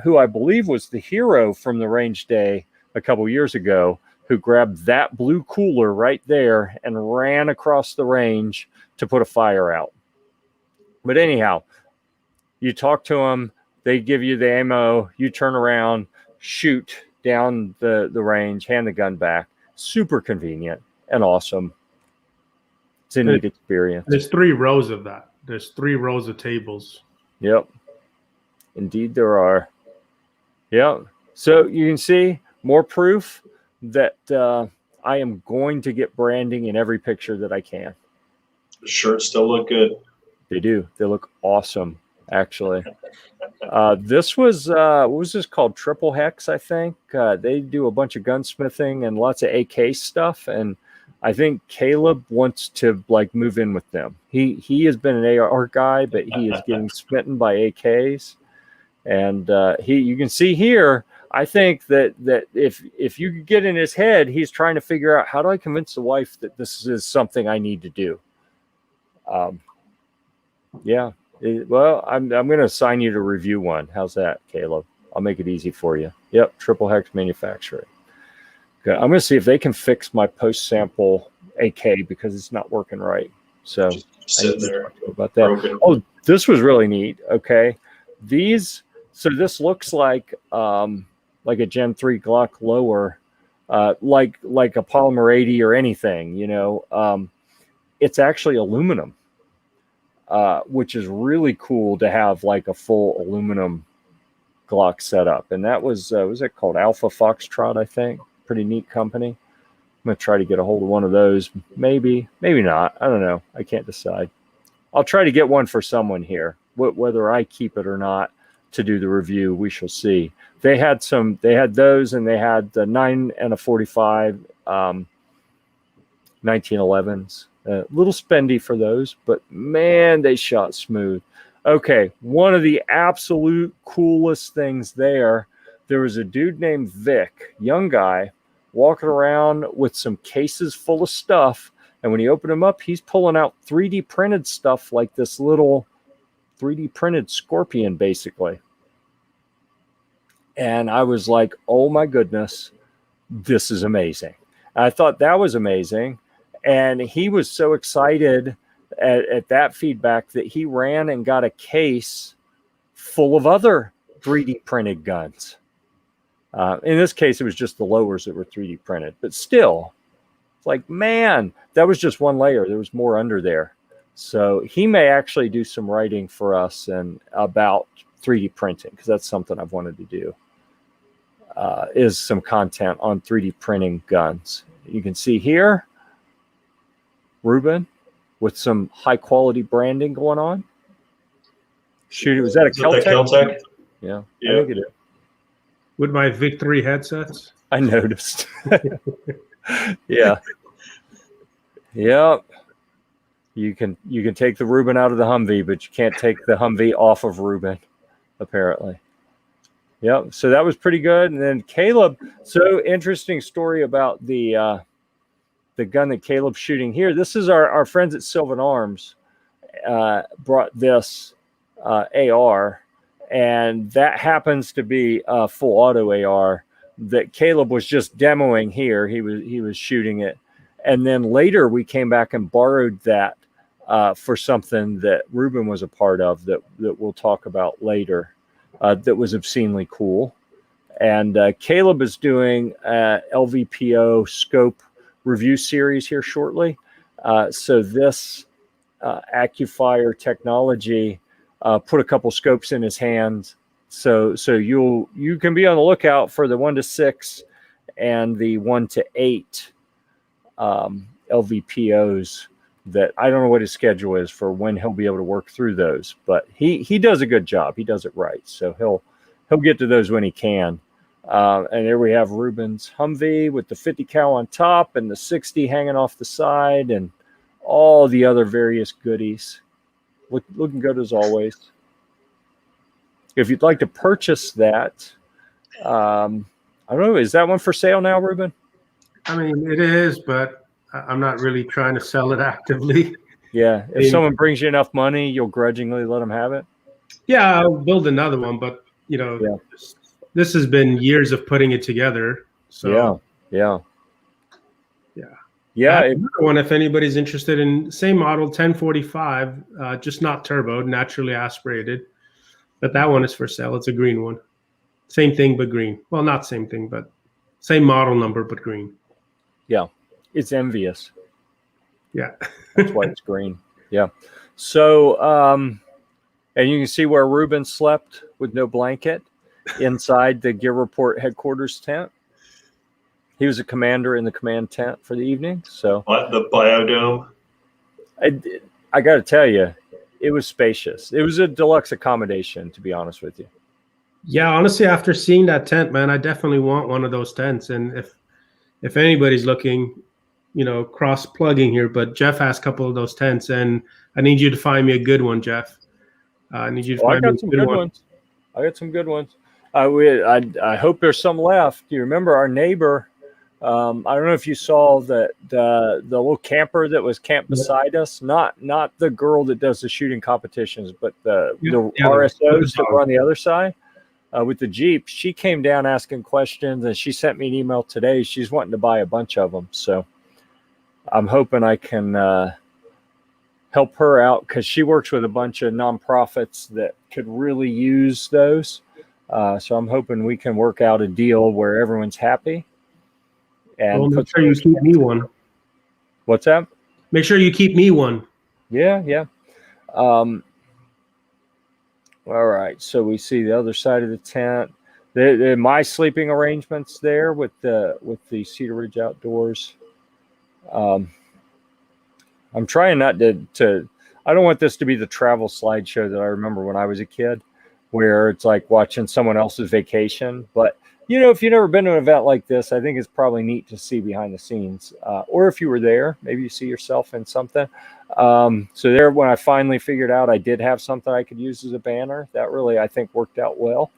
who I believe was the hero from the range day a couple years ago, who grabbed that blue cooler right there and ran across the range to put a fire out. But anyhow, you talk to them, they give you the ammo, you turn around, shoot down the range, hand the gun back. Super convenient and awesome. It's a neat experience. There's 3 rows of that. There's 3 rows of tables. Yep. Indeed there are. Yep. So you can see more proof that I am going to get branding in every picture that I can. The shirts still look good. They do. They look awesome, actually. This was, what was this called? Triple Hex, I think. They do a bunch of gunsmithing and lots of AK stuff. And I think Caleb wants to like move in with them. He has been an AR guy, but he is getting smitten by AKs. And you can see here, I think that if you could get in his head, he's trying to figure out, how do I convince the wife that this is something I need to do? Well, I'm going to assign you to review one. How's that, Caleb? I'll make it easy for you. Yep, triple hex manufacturing. Good. I'm going to see if they can fix my post sample AK because it's not working right. So Just sit there about that. broken. Oh, this was really neat. Okay, so this looks like a Gen 3 Glock lower, like a Polymer 80 or anything. It's actually aluminum, which is really cool to have like a full aluminum Glock setup. And that was it called Alpha Foxtrot, I think. Pretty neat company. I'm going to try to get a hold of one of those. Maybe not. I don't know. I can't decide. I'll try to get one for someone here. Whether I keep it or not to do the review, we shall see. They had those, and they had the 9 and a 45 1911s. A little spendy for those, but man, they shot smooth. Okay, one of the absolute coolest things there was a dude named Vic, young guy, walking around with some cases full of stuff. And when you open them up, he's pulling out 3D printed stuff, like this little 3D printed scorpion, basically. And I was like, oh my goodness, this is amazing. I thought that was amazing. And he was so excited at that feedback that he ran and got a case full of other 3D printed guns. In this case, it was just the lowers that were 3D printed, but still, it's like, man, that was just one layer. There was more under there. So he may actually do some writing for us and about 3D printing, because that's something I've wanted to do, is some content on 3D printing guns. You can see here, Ruben, with some high quality branding going on. Shoot, was that a Keltec? Yeah, I think it is. With my Victory headsets. I noticed. Yeah. Yep. You can take the Ruben out of the Humvee, but you can't take the Humvee off of Ruben, apparently. Yep. So that was pretty good. And then Caleb, so interesting story about the gun that Caleb's shooting here. This is our friends at Sylvan Arms brought this AR, and that happens to be a full auto AR that Caleb was just demoing here. He was shooting it, and then later we came back and borrowed that for something that Ruben was a part of that we'll talk about later. That was obscenely cool. And Caleb is doing LVPO scope review series here shortly. So this AccuFire technology put a couple scopes in his hands. So you can be on the lookout for the 1 to 6 and the 1 to 8 LVPOs. That I don't know what his schedule is for when he'll be able to work through those, but he does a good job. He does it right. So he'll get to those when he can. And there we have Ruben's Humvee with the 50 cal on top and the 60 hanging off the side and all the other various goodies. Looking good as always. If you'd like to purchase that, I don't know, is that one for sale now, Ruben? I mean, it is, but I'm not really trying to sell it actively. Yeah. If someone brings you enough money, you'll grudgingly let them have it? Yeah, I'll build another one, but, this has been years of putting it together. So Yeah. Another one, if anybody's interested in same model, 1045, just not turbo, naturally aspirated. But that one is for sale. It's a green one. Same thing, but green. Well, not same thing, but same model number, but green. Yeah. It's envious. Yeah. That's why it's green. Yeah. So, and you can see where Ruben slept with no blanket inside the Gear Report headquarters tent. He was a commander in the command tent for the evening. So what, the biodome? I got to tell you, it was spacious. It was a deluxe accommodation, to be honest with you. Yeah, honestly, after seeing that tent, man, I definitely want one of those tents. And if anybody's looking, cross plugging here, but Jeff has a couple of those tents, and I need you to find me a good one, Jeff. I need you to find me a good one. I got some good ones. I hope there's some left. You remember our neighbor? I don't know if you saw the little camper that was camped beside us. Not the girl that does the shooting competitions, but the RSOs that were on the other side with the Jeep. She came down asking questions, and she sent me an email today. She's wanting to buy a bunch of them. So I'm hoping I can help her out, because she works with a bunch of nonprofits that could really use those. So I'm hoping we can work out a deal where everyone's happy. And make sure you keep me one. What's that? Make sure you keep me one. Yeah. All right. So we see the other side of the tent. My sleeping arrangements there with the Cedar Ridge Outdoors. I'm trying not to. I don't want this to be the travel slideshow that I remember when I was a kid, where it's like watching someone else's vacation. But if you've never been to an event like this, I think it's probably neat to see behind the scenes. Or if you were there, maybe you see yourself in something. So there, when I finally figured out I did have something I could use as a banner, that really, I think, worked out well.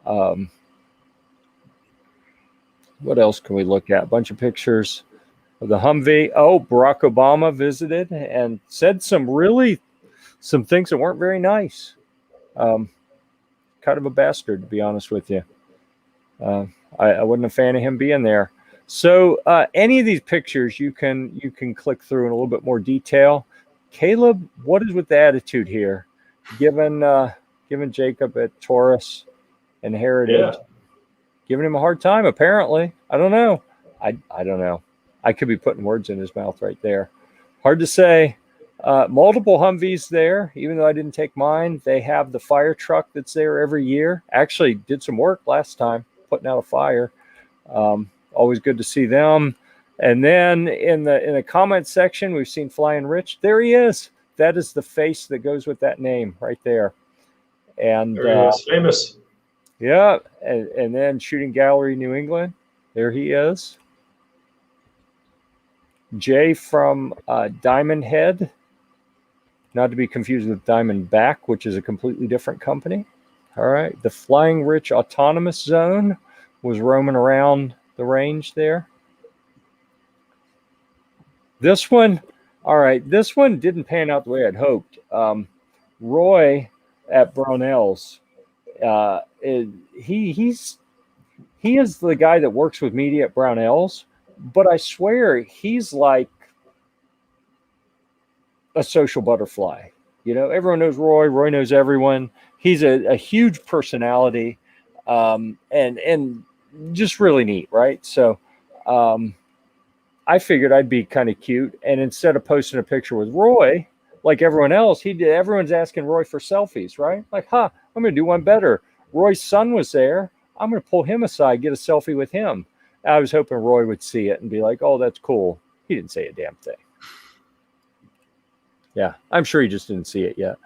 What else can we look at? A bunch of pictures of the Humvee. Oh, Barack Obama visited and said some things that weren't very nice. Kind of a bastard, to be honest with you. I wasn't a fan of him being there. So any of these pictures you can click through in a little bit more detail. Caleb, what is with the attitude here? Given Jacob at Taurus and Heritage, giving him a hard time, apparently. I don't know. I don't know. I could be putting words in his mouth right there. Hard to say. Multiple Humvees there, even though I didn't take mine. They have the fire truck that's there every year. Actually did some work last time, putting out a fire. Always good to see them. And then in the comment section, we've seen Flying Rich. There he is. That is the face that goes with that name right there. And there he is, famous. Yeah. And then Shooting Gallery New England. There he is. Jay from Diamond Head, not to be confused with Diamondback, which is a completely different company. All right. The Flying Rich Autonomous Zone was roaming around the range there. This one, all right, this one didn't pan out the way I'd hoped. Roy at Brownells, he is the guy that works with media at Brownells, but I swear he's like a social butterfly. Everyone knows Roy. Roy knows everyone. He's a huge personality, and just really neat, right? So I figured I'd be kind of cute, and instead of posting a picture with Roy like everyone else, everyone's asking Roy for selfies, right? Like, I'm going to do one better. Roy's son was there. I'm going to pull him aside, get a selfie with him. I was hoping Roy would see it and be like, oh, that's cool. He didn't say a damn thing. Yeah, I'm sure he just didn't see it yet.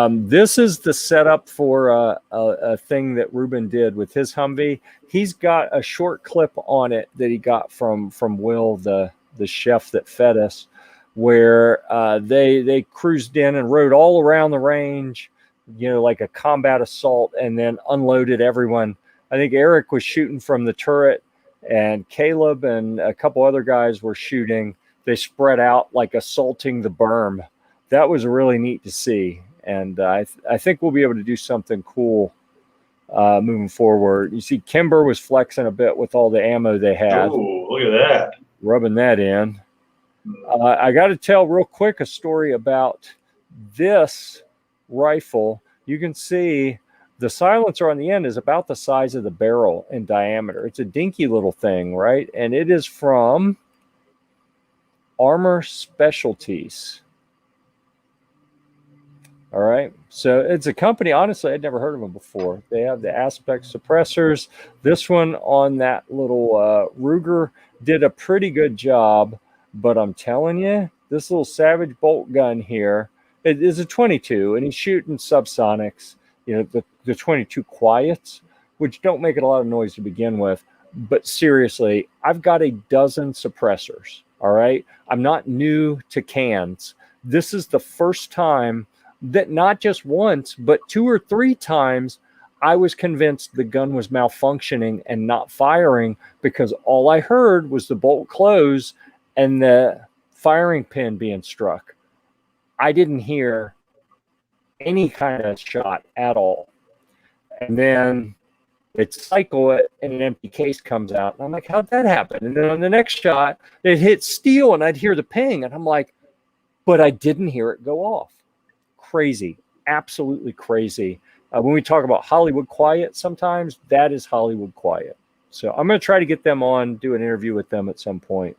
This is the setup for a thing that Ruben did with his Humvee. He's got a short clip on it that he got from Will, the chef that fed us, where they cruised in and rode all around the range, like a combat assault, and then unloaded everyone. I think Eric was shooting from the turret, and Caleb and a couple other guys were shooting. They spread out like assaulting the berm. That was really neat to see. And I think we'll be able to do something cool moving forward. You see Kimber was flexing a bit with all the ammo they had. Oh, look at that. Rubbing that in. I got to tell real quick a story about this rifle. You can see the silencer on the end is about the size of the barrel in diameter. It's a dinky little thing, right? And it is from Armor Specialties. All right. So it's a company, honestly, I'd never heard of them before. They have the aspect suppressors. This one on that little Ruger did a pretty good job, but I'm telling you, this little Savage bolt gun here, it is a 22, and he's shooting subsonics, the 22 quiets, which don't make it a lot of noise to begin with. But seriously, I've got a dozen suppressors. All right. I'm not new to cans. This is the first time that not just once, but 2 or 3 times I was convinced the gun was malfunctioning and not firing because all I heard was the bolt close and the firing pin being struck. I didn't hear any kind of shot at all. And then they'd cycle it and an empty case comes out. And I'm like, how'd that happen? And then on the next shot, it hit steel and I'd hear the ping. And I'm like, but I didn't hear it go off. Crazy. Absolutely crazy. When we talk about Hollywood quiet, sometimes that is Hollywood quiet. So I'm going to try to get them on, do an interview with them at some point.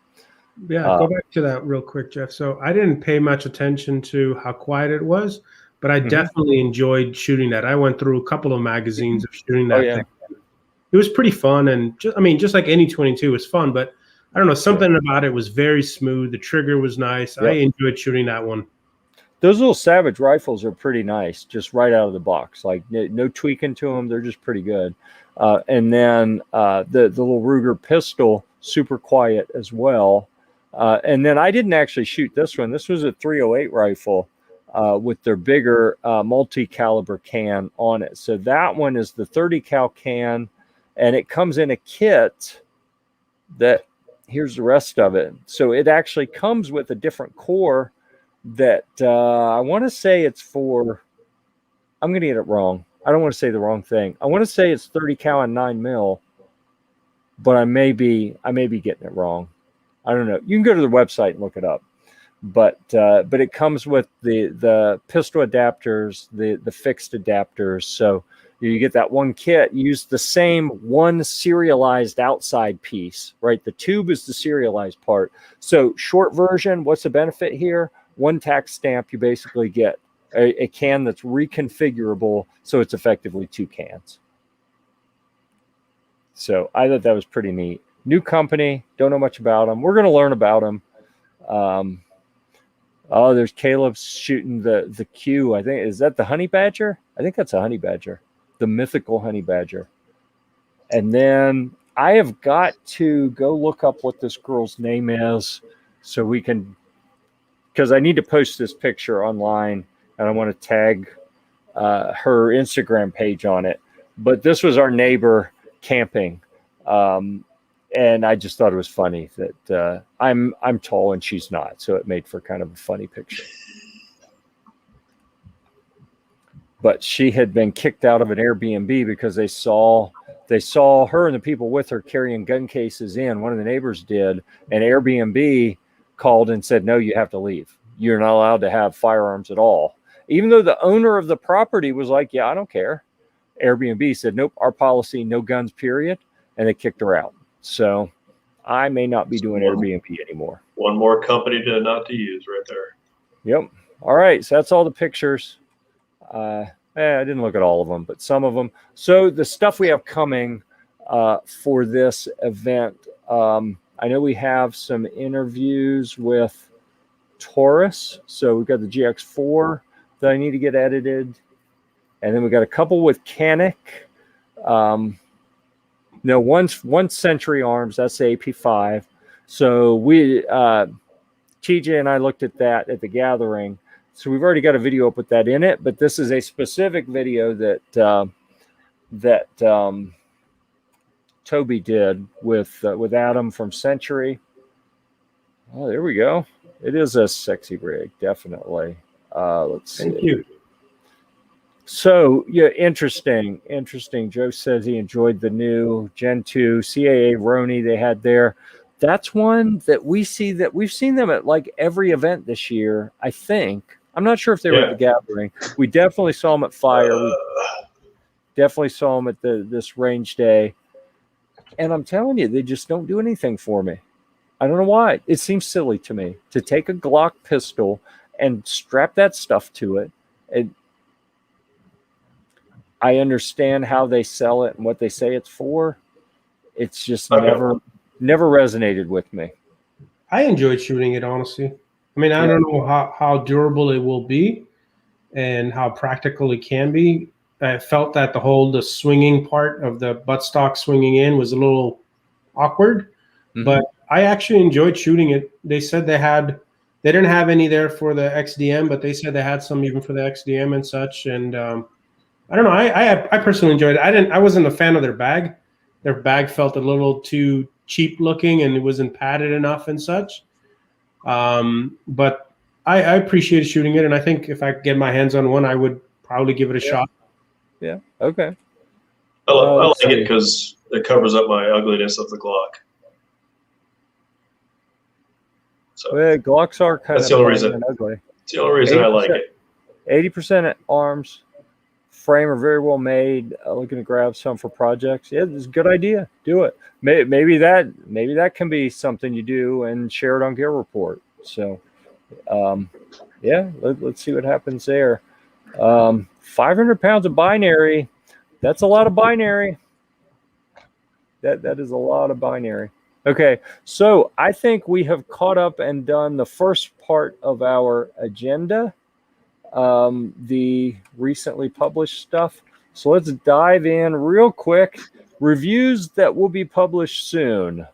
Yeah, go back to that real quick, Jeff. So I didn't pay much attention to how quiet it was, but I definitely enjoyed shooting that. I went through a couple of magazines of shooting that thing. It was pretty fun, and just like any 22 was fun, but I don't know, something about it was very smooth. The trigger was nice. I enjoyed shooting that one. Those little Savage rifles are pretty nice, just right out of the box. Like no tweaking to them. They're just pretty good. And then the little Ruger pistol, super quiet as well. And then I didn't actually shoot this one. This was a 308 rifle with their bigger multi-caliber can on it. So that one is the 30 cal can, and it comes in a kit that, here's the rest of it. So it actually comes with a different core that I want to say it's for, I'm going to get it wrong. I don't want to say the wrong thing. I want to say it's 30 cal and 9 mil, but I may be getting it wrong. I don't know. You can go to the website and look it up. But it comes with the pistol adapters, the fixed adapters. So you get that one kit, use the same one serialized outside piece, right? The tube is the serialized part. So short version, what's the benefit here? One tax stamp, you basically get a can that's reconfigurable, so it's effectively 2 cans. So I thought that was pretty neat. New company, don't know much about them. We're going to learn about them. Oh, there's Caleb shooting the Q. I think, is that the honey badger? I think that's a honey badger, the mythical honey badger. And then I have got to go look up what this girl's name is so we can, because I need to post this picture online and I want to tag her Instagram page on it. But this was our neighbor camping. And I just thought it was funny that I'm tall and she's not. So it made for kind of a funny picture. But she had been kicked out of an Airbnb because they saw her and the people with her carrying gun cases in. One of the neighbors did. And Airbnb called and said, no, you have to leave. You're not allowed to have firearms at all. Even though the owner of the property was like, yeah, I don't care. Airbnb said, nope, our policy, no guns, period. And they kicked her out. So I may not be doing Airbnb anymore. One more company not to use right there. Yep. All right. So that's all the pictures. I didn't look at all of them, but some of them. So the stuff we have coming for this event, I know we have some interviews with Taurus. So we've got the GX4 that I need to get edited. And then we got a couple with Canik. No, one Century Arms, that's the AP5. So we, TJ and I looked at that at the gathering. So we've already got a video up with that in it, but this is a specific video that Toby did with Adam from Century. Oh, there we go. It is a sexy rig, definitely. Let's see. Thank you. So, yeah, interesting. Joe says he enjoyed the new Gen 2 CAA Roni they had there. That's one that we've seen them at like every event this year, I think. I'm not sure if they were at the gathering. We definitely saw them at Fire. We definitely saw them at this range day. And I'm telling you, they just don't do anything for me. I don't know why. It seems silly to me to take a Glock pistol and strap that stuff to it. I understand how they sell it and what they say it's for. It's just never resonated with me. I enjoyed shooting it, honestly. I mean, I don't know how durable it will be and how practical it can be. I felt that the swinging part of the buttstock swinging in was a little awkward, but I actually enjoyed shooting it. They said they didn't have any there for the XDM, but they said they had some even for the XDM and such. And I don't know. I personally enjoyed it. I wasn't a fan of their bag. Their bag felt a little too cheap looking, and it wasn't padded enough and such. But I appreciated shooting it, and I think if I could get my hands on one, I would probably give it a shot. Yeah. Okay. I like it because it covers up my ugliness of the Glock. So well, Glocks are kind that's of the only reason. ugly. It's the only reason I like it. 80% arms, frame are very well made. Looking to grab some for projects. Yeah, it's a good idea. Do it. Maybe that can be something you do and share it on Gear Report. So, yeah, let's see what happens there. 500 pounds of binary. That's a lot of binary. That is a lot of binary. Okay, so I think we have caught up and done the first part of our agenda, the recently published stuff. So let's dive in real quick. Reviews that will be published soon.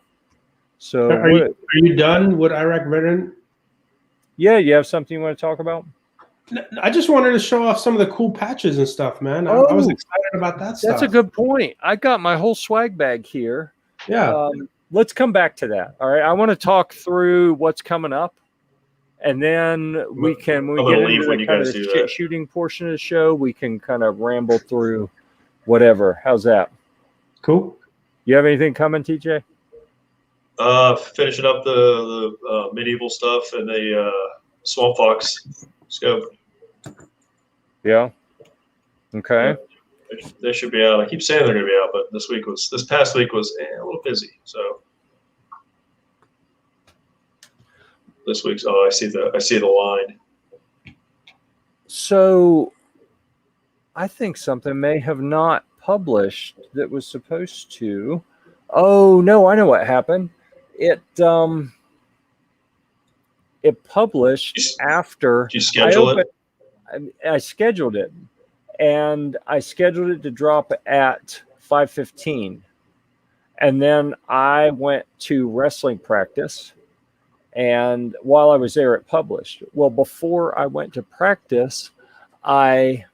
So are you done with Iraq Veteran? Yeah, you have something you want to talk about? I just wanted to show off some of the cool patches and stuff, man. I was excited about that stuff. That's a good point. I got my whole swag bag here. Yeah. Let's come back to that. All right. I want to talk through what's coming up. And then we can, when we get into the kind of the shooting portion of the show, we can kind of ramble through whatever. How's that? Cool. You have anything coming, TJ? Finishing up the medieval stuff and the Swamp Fox scope. Yeah. Okay. They should be out. I keep saying they're going to be out, but this past week was a little busy. So this week's I see the line. So I think something may have not published that was supposed to. Oh no, I know what happened. It published after you schedule it. I scheduled it, and I scheduled it to drop at 5:15, and then I went to wrestling practice, and while I was there, it published. Well, before I went to practice, I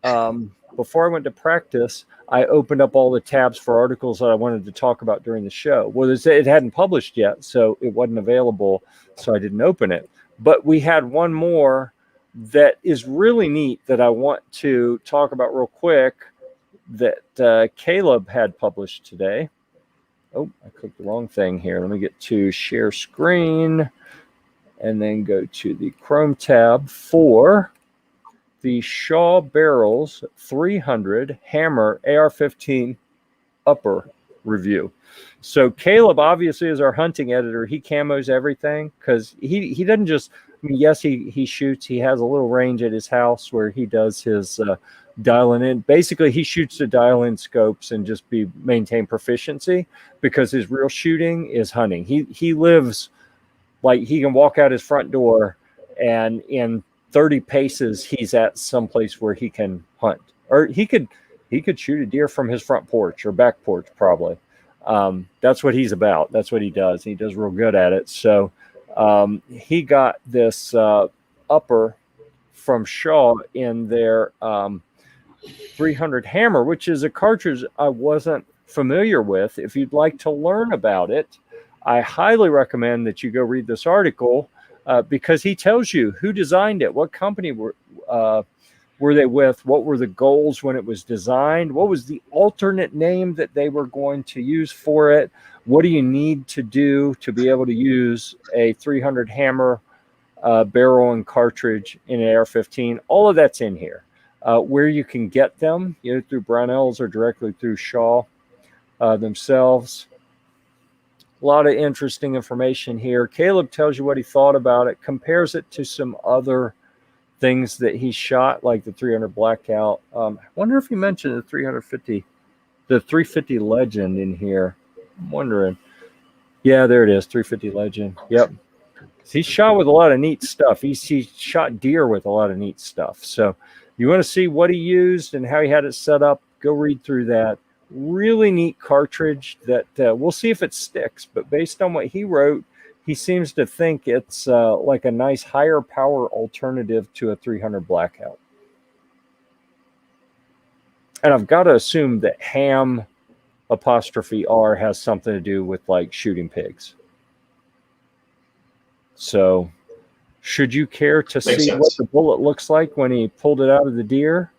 opened up all the tabs for articles that I wanted to talk about during the show. Well, it hadn't published yet, so it wasn't available, so I didn't open it. But we had one more that is really neat that I want to talk about real quick that Caleb had published today. Oh, I clicked the wrong thing here. Let me get to share screen and then go to the Chrome tab for the Shaw Barrels 300 Hammer AR-15 upper review. So Caleb obviously is our hunting editor. He camos everything because he doesn't just, I mean, yes, he shoots. He has a little range at his house where he does his dialing in. Basically, he shoots to dial in scopes and just maintain proficiency because his real shooting is hunting. He lives like he can walk out his front door and in 30 paces he's at some place where he can hunt, or he could shoot a deer from his front porch or back porch probably. That's what he's about. That's what he does. He does real good at it. So he got this upper from Shaw in their 300 Hammer, which is a cartridge I wasn't familiar with. If you'd like to learn about it, I highly recommend that you go read this article because he tells you who designed it, what company were they with, what were the goals when it was designed, what was the alternate name that they were going to use for it, what do you need to do to be able to use a 300 Hammer barrel and cartridge in an AR-15. All of that's in here. Where you can get them, through Brownells or directly through Shaw themselves. A lot of interesting information here. Caleb tells you what he thought about it, compares it to some other things that he shot, like the 300 Blackout. I wonder if he mentioned the 350 Legend in here. I'm wondering. Yeah, there it is, 350 Legend. Yep. He shot with a lot of neat stuff. He shot deer with a lot of neat stuff. So you want to see what he used and how he had it set up, go read through that. Really neat cartridge that we'll see if it sticks. But based on what he wrote, he seems to think it's like a nice higher power alternative to a 300 Blackout. And I've got to assume that ham apostrophe R has something to do with like shooting pigs. So should you care to Makes see sense. what the bullet looks like when he pulled it out of the deer?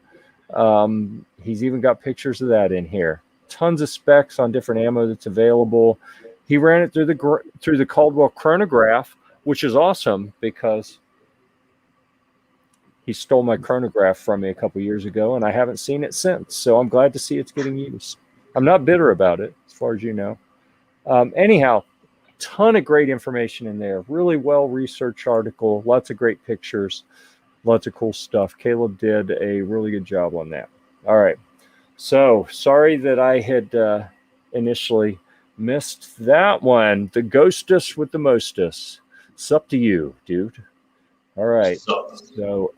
He's even got pictures of that in here. Tons of specs on different ammo that's available. He ran it through the Caldwell chronograph, which is awesome because he stole my chronograph from me a couple years ago, and I haven't seen it since. So I'm glad to see it's getting used. I'm not bitter about it, as far as you know. Anyhow, ton of great information in there. Really well-researched article. Lots of great pictures. Lots of cool stuff. Caleb did a really good job on that. All right. So sorry that I had initially missed that one. The ghostess with the mostess. It's up to you, dude. All right. So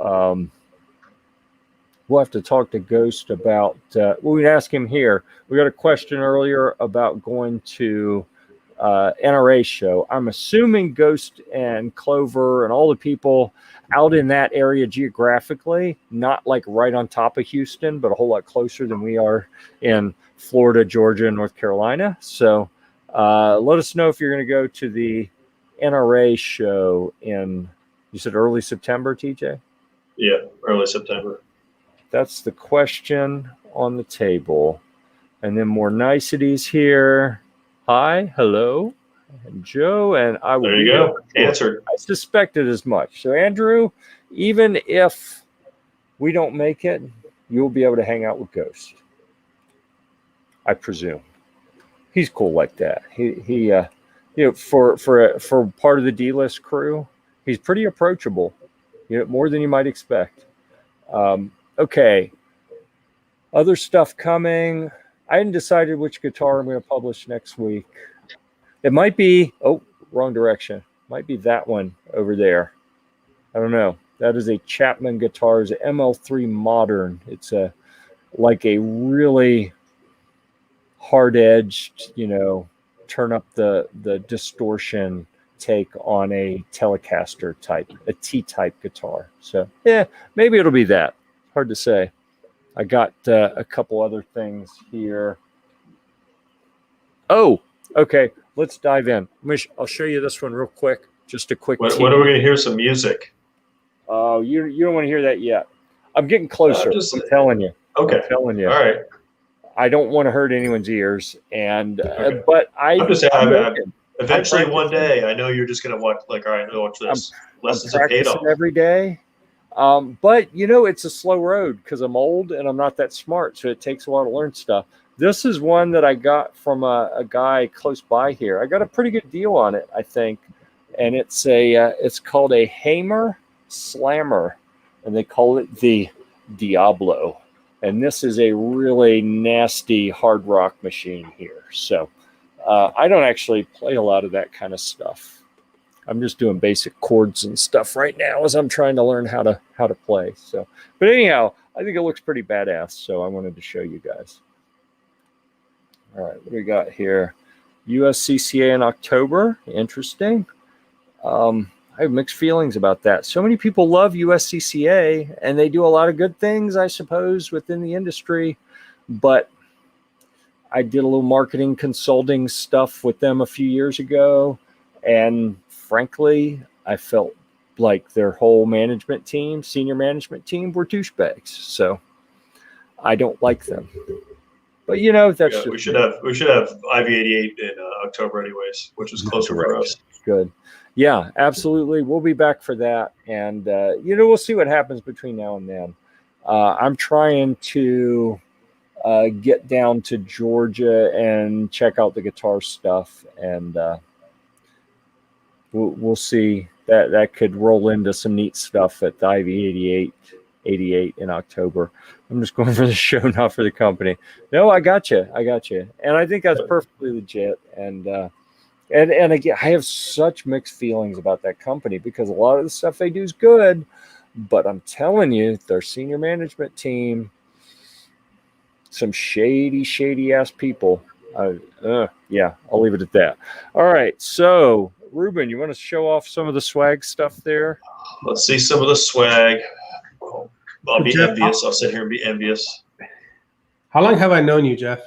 we'll have to talk to Ghost about, we can ask him here. We got a question earlier about going to NRA show. I'm assuming Ghost and Clover and all the people out in that area geographically, not like right on top of Houston, but a whole lot closer than we are in Florida, Georgia, and North Carolina. So let us know if you're going to go to the NRA show in, you said early September, TJ? Yeah, early September. That's the question on the table. And then more niceties here. Hi, hello, and Joe, and I will. There you go. Answered. I suspected as much. So, Andrew, even if we don't make it, you'll be able to hang out with Ghost. I presume. He's cool like that. He you know, for part of the D-list crew, he's pretty approachable. You know, more than you might expect. Okay. Other stuff coming. I hadn't decided which guitar I'm going to publish next week. It might be, oh, wrong direction. Might be that one over there. I don't know. That is a Chapman Guitars ML3 Modern. It's like a really hard-edged, you know, turn up the distortion take on a Telecaster type, a T-type guitar. So, yeah, maybe it'll be that. Hard to say. I got a couple other things here. Oh, okay. Let's dive in. I'll show you this one real quick. Just a quick. When are we going to hear some music? Oh, you don't want to hear that yet. I'm getting closer. I'm telling you. Okay. I'm telling you. All right. I don't want to hurt anyone's ears, and okay. but I'm just eventually one day I know you're just going to watch. Like, all right, I'm going to watch this. Lessons have paid off every day. But, you know, it's a slow road because I'm old and I'm not that smart. So it takes a while to learn stuff. This is one that I got from a guy close by here. I got a pretty good deal on it, I think. And it's it's called a Hamer Slammer. And they call it the Diablo. And this is a really nasty hard rock machine here. So I don't actually play a lot of that kind of stuff. I'm just doing basic chords and stuff right now as I'm trying to learn how to play. So, but anyhow, I think it looks pretty badass. So I wanted to show you guys. All right, what do we got here? USCCA in October. Interesting. I have mixed feelings about that. So many people love USCCA, and they do a lot of good things, I suppose, within the industry. But I did a little marketing consulting stuff with them a few years ago, and frankly, I felt like their whole management team, senior management team, were douchebags. So I don't like them. But you know, that's we should have IV88 in October anyways, which is closer for us. Good. Yeah, absolutely. We'll be back for that, and you know, we'll see what happens between now and then. I'm trying to get down to Georgia and check out the guitar stuff, and we'll see. That could roll into some neat stuff at the IV8888 in October. I'm just going for the show, not for the company. No, I got you. And I think that's perfectly legit. And again, I have such mixed feelings about that company because a lot of the stuff they do is good, but I'm telling you, their senior management team, some shady ass people. Yeah, I'll leave it at that. All right, so Ruben, you want to show off some of the swag stuff there? Let's see some of the swag. I'll be envious. I'll sit here and be envious. How long have I known you, Jeff?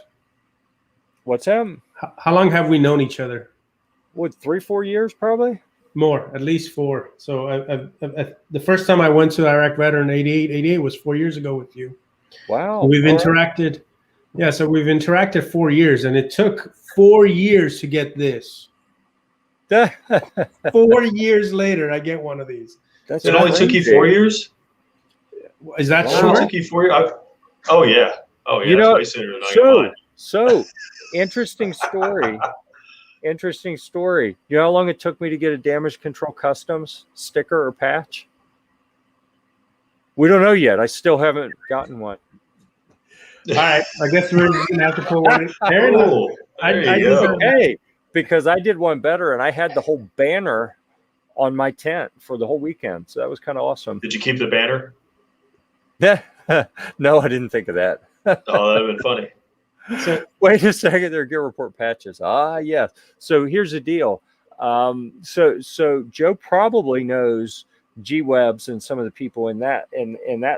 What's that? How long have we known each other? What, 3-4 years probably? More, at least 4. So the first time I went to Iraq Veteran 8888 was 4 years ago with you. Wow. So we've interacted. Right. Yeah, so we've interacted 4 years, and it took 4 years to get this. 4 years later, I get one of these. It only took you 4 years? Is that short? It short? took you 4 years? Oh, yeah. Oh, yeah. You know, way sooner than I got mine. So, interesting story. Interesting story. You know how long it took me to get a Damage Control Customs sticker or patch? We don't know yet. I still haven't gotten one. All right. I guess we're going to have to pull one. Oh, okay, because I did one better, and I had the whole banner on my tent for the whole weekend. So that was kind of awesome. Did you keep the banner? No, I didn't think of that. Oh, that would have been funny. So, wait a second, there are Gear Report patches. Yes. So here's the deal. So Joe probably knows G-Webs and some of the people in that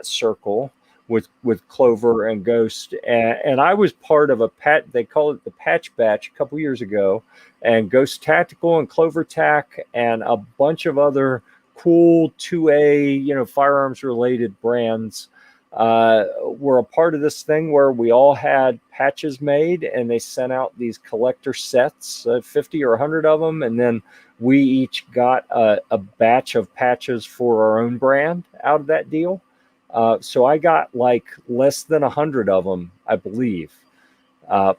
circle with Clover and Ghost, and I was part of a they call it the Patch Batch a couple years ago, and Ghost Tactical and Clover Tac and a bunch of other cool 2A firearms related brands were a part of this thing where we all had patches made, and they sent out these collector sets, 50 or 100 of them, and then we each got a batch of patches for our own brand out of that deal. So I got like less than 100 of them, I believe,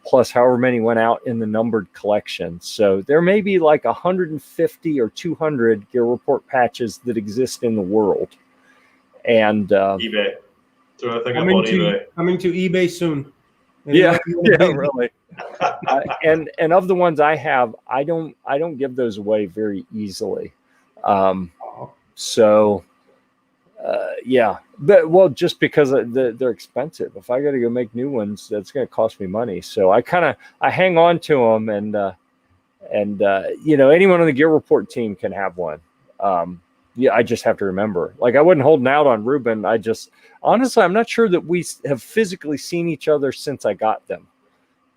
plus however many went out in the numbered collection. So there may be like 150 or 200 Gear Report patches that exist in the world. And eBay. So I think coming to eBay soon. Yeah, really. And of the ones I have, I don't give those away very easily. Yeah, but just because they're expensive. If I got to go make new ones, that's going to cost me money. So I hang on to them, and anyone on the Gear Report team can have one. I just have to remember. Like, I wasn't holding out on Ruben. Honestly, I'm not sure that we have physically seen each other since I got them,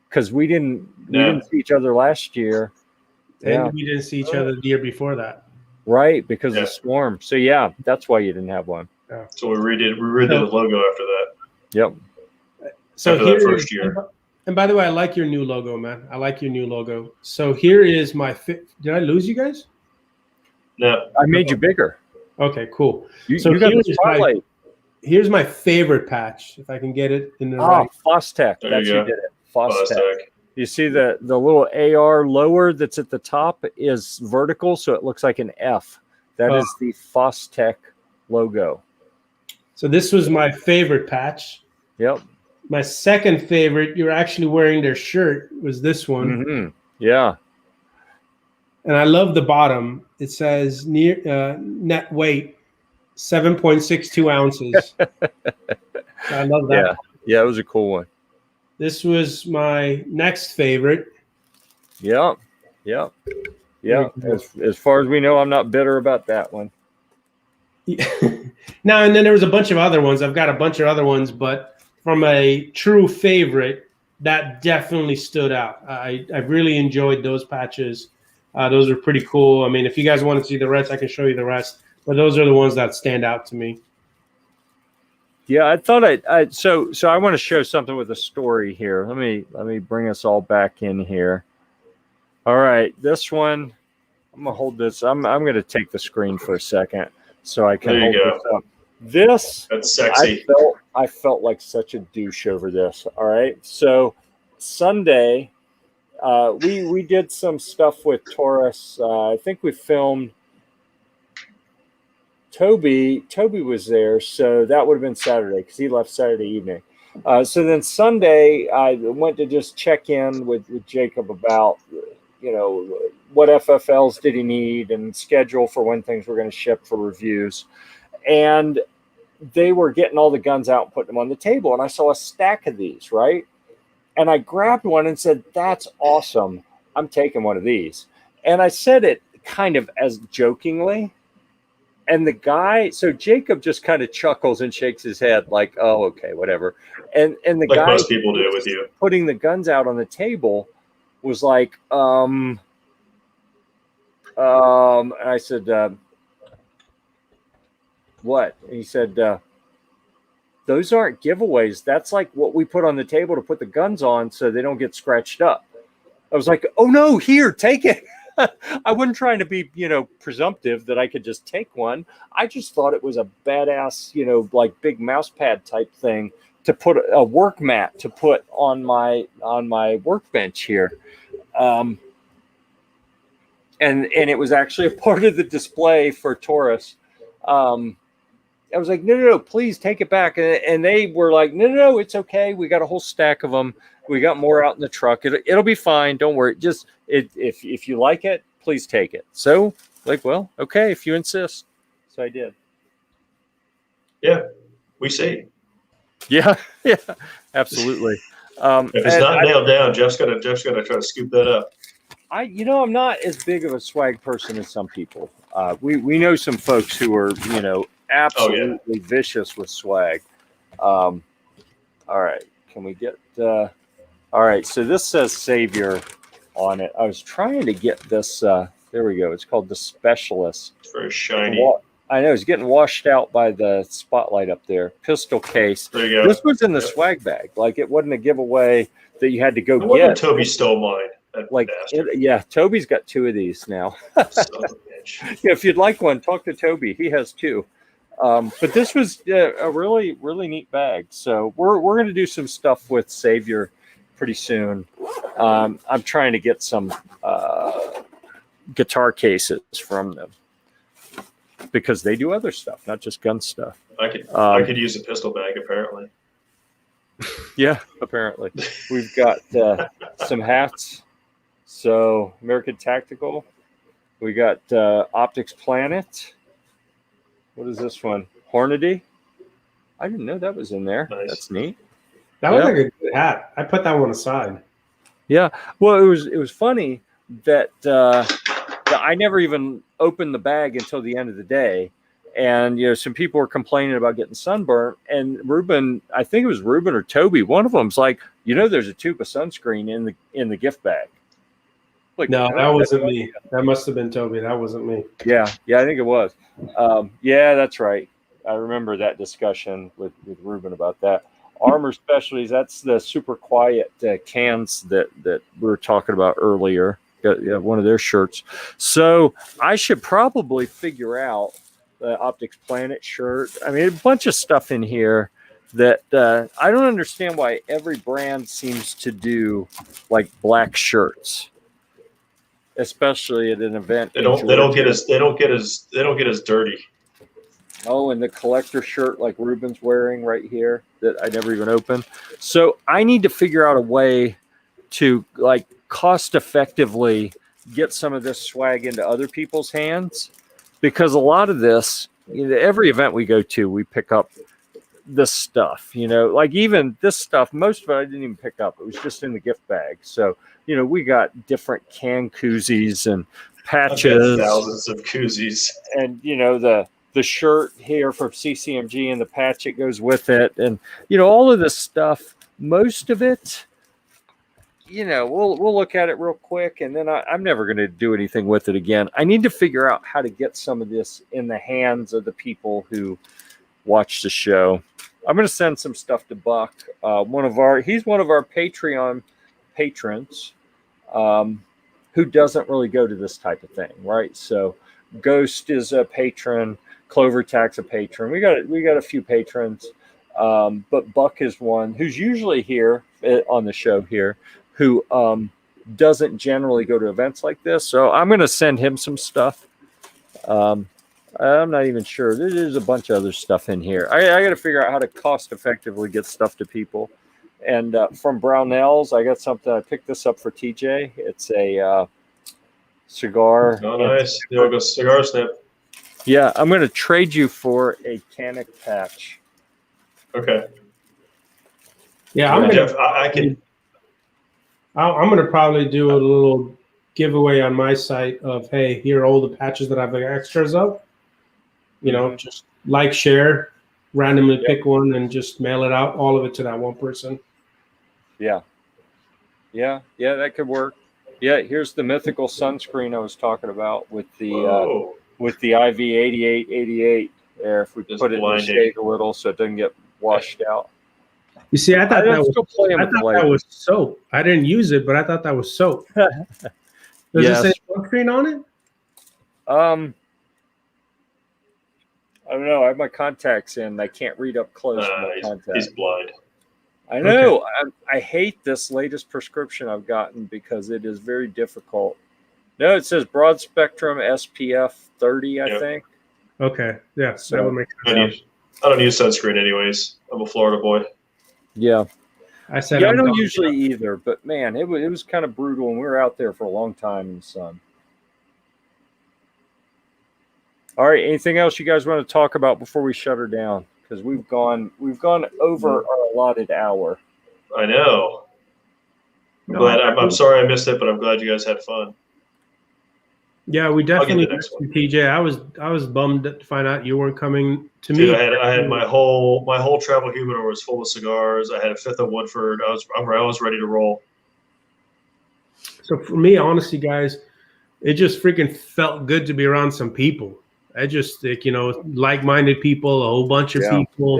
because we didn't see each other last year, and we didn't see each other the year before that. Right, because of the storm. So yeah, that's why you didn't have one. Yeah. So we redid the logo after that. Yep. So after that first year. And by the way, I like your new logo, man. I like your new logo. So here is my did I lose you guys? No. I made you bigger. Okay, cool. You got the spotlight. Here's my favorite patch, if I can get it in the right. Fostech. That's who did it. Fostech. You see the little AR lower that's at the top is vertical, so it looks like an F. That is the Fostech logo. So this was my favorite patch. Yep. My second favorite, you're actually wearing their shirt, was this one. Mm-hmm. Yeah. And I love the bottom. It says net weight 7.62 ounces. I love that. Yeah, it was a cool one. This was my next favorite. Yeah. As far as we know, I'm not bitter about that one. Now, and then there was a bunch of other ones. I've got a bunch of other ones, but from a true favorite, that definitely stood out. I really enjoyed those patches. Those are pretty cool. I mean, if you guys want to see the rest, I can show you the rest. But those are the ones that stand out to me. Yeah, I thought so I want to show something with a story here. Let me bring us all back in here. All right, this one, I'm gonna hold this. I'm gonna take the screen for a second so I can hold this up. That's sexy. I felt like such a douche over this. All right, so Sunday, we did some stuff with Taurus. I think we filmed. Toby was there, so that would have been Saturday because he left Saturday evening. So then Sunday, I went to just check in with Jacob about, what FFLs did he need and schedule for when things were going to ship for reviews. And they were getting all the guns out and putting them on the table. And I saw a stack of these, right? And I grabbed one and said, "That's awesome. I'm taking one of these." And I said it kind of as jokingly. And the guy, so Jacob just kind of chuckles and shakes his head like, oh, okay, whatever. And the Like guy most people do with you. putting the guns out on the table was like, and I said, what? And he said, those aren't giveaways. That's like what we put on the table to put the guns on so they don't get scratched up. I was like, oh no, here, take it. I wasn't trying to be, presumptive that I could just take one. I just thought it was a badass, like big mouse pad type thing to put a work mat to put on my workbench here. And it was actually a part of the display for Taurus. I was like, no, please take it back. And they were like, no, it's okay. We got a whole stack of them. We got more out in the truck. It'll be fine. Don't worry. Just if you like it, please take it. So like, well, okay, if you insist. So I did. Yeah, we see. Yeah, absolutely. If it's not nailed down, Jeff's gonna try to scoop that up. I'm not as big of a swag person as some people. We know some folks who are, absolutely vicious with swag. All right, can we get? All right, so this says Savior on it. I was trying to get this. There we go. It's called the Specialist. It's very shiny. I know, it's getting washed out by the spotlight up there. Pistol case. There you go. This was in the swag bag. Like, it wasn't a giveaway that you had to go get. Toby stole mine. Like, Toby's got 2 of these now. If you'd like one, talk to Toby. He has 2. But this was a really, really neat bag. So we're going to do some stuff with Savior pretty soon. I'm trying to get some guitar cases from them because they do other stuff, not just gun stuff. I could use a pistol bag, apparently. Yeah, apparently. We've got some hats. So American Tactical. We got Optics Planet. What is this one? Hornady. I didn't know that was in there. Nice. That's neat. That was like a good hat. I put that one aside. Yeah. Well, it was funny that I never even opened the bag until the end of the day. And, some people were complaining about getting sunburnt. And Ruben, I think it was Ruben or Toby, one of them's like, there's a tube of sunscreen in the gift bag. Like, no, that wasn't me. That must have been Toby. That wasn't me. Yeah, I think it was. Yeah, that's right. I remember that discussion with Ruben about that. Armor Specialties, that's the super quiet cans that we were talking about earlier. Got one of their shirts. So I should probably figure out the Optics Planet shirt. I mean, a bunch of stuff in here that I don't understand why every brand seems to do like black shirts, especially at an event. They don't get as dirty. Oh, and the collector shirt like Ruben's wearing right here that I never even opened. So I need to figure out a way to like cost effectively get some of this swag into other people's hands, because a lot of this, every event we go to, we pick up this stuff, like even this stuff, most of it I didn't even pick up. It was just in the gift bag. So, we got different can koozies and patches. Thousands of koozies. And, the shirt here from CCMG and the patch that goes with it. And, all of this stuff, most of it, we'll look at it real quick, and then I'm never going to do anything with it again. I need to figure out how to get some of this in the hands of the people who watch the show. I'm going to send some stuff to Buck. He's one of our Patreon patrons who doesn't really go to this type of thing, right? So Ghost is a patron. Clover Tack's a patron. We got a few patrons, but Buck is one who's usually here on the show here, who doesn't generally go to events like this. So I'm going to send him some stuff. I'm not even sure. There's a bunch of other stuff in here. I got to figure out how to cost effectively get stuff to people. And from Brownells, I got something. I picked this up for TJ. It's a cigar. Oh, nice. Cigar snip. Yeah, I'm going to trade you for a Canik patch. Okay. Yeah, I'm going to probably do a little giveaway on my site of, hey, here are all the patches that I've extras of. You know, just like, share, randomly pick one and just mail it out, all of it to that one person. Yeah, that could work. Yeah, here's the mythical sunscreen I was talking about with the IV8888 there. If we Just put it in the shade a little so it doesn't get washed out. You see, I thought that was was soap. I didn't use it, but I thought that was soap. Does it say sunscreen on it? I don't know. I have my contacts in. I can't read up close. He's blind. I know. Okay. I hate this latest prescription I've gotten because it is very difficult. No, it says broad spectrum SPF 30, I think. Okay. Yeah. So that would make sense. I don't use sunscreen anyways. I'm a Florida boy. Yeah. I don't usually either, but man, it was kind of brutal, and we were out there for a long time in the sun. All right. Anything else you guys want to talk about before we shut her down? Because we've gone over our allotted hour. I know. I'm sorry I missed it, but I'm glad you guys had fun. Yeah, we definitely missed you, TJ. I was bummed to find out you weren't coming to me. I had my whole travel humidor was full of cigars. I had a fifth of Woodford. I was ready to roll. So for me, honestly, guys, it just freaking felt good to be around some people. I just think, like-minded people, a whole bunch of people.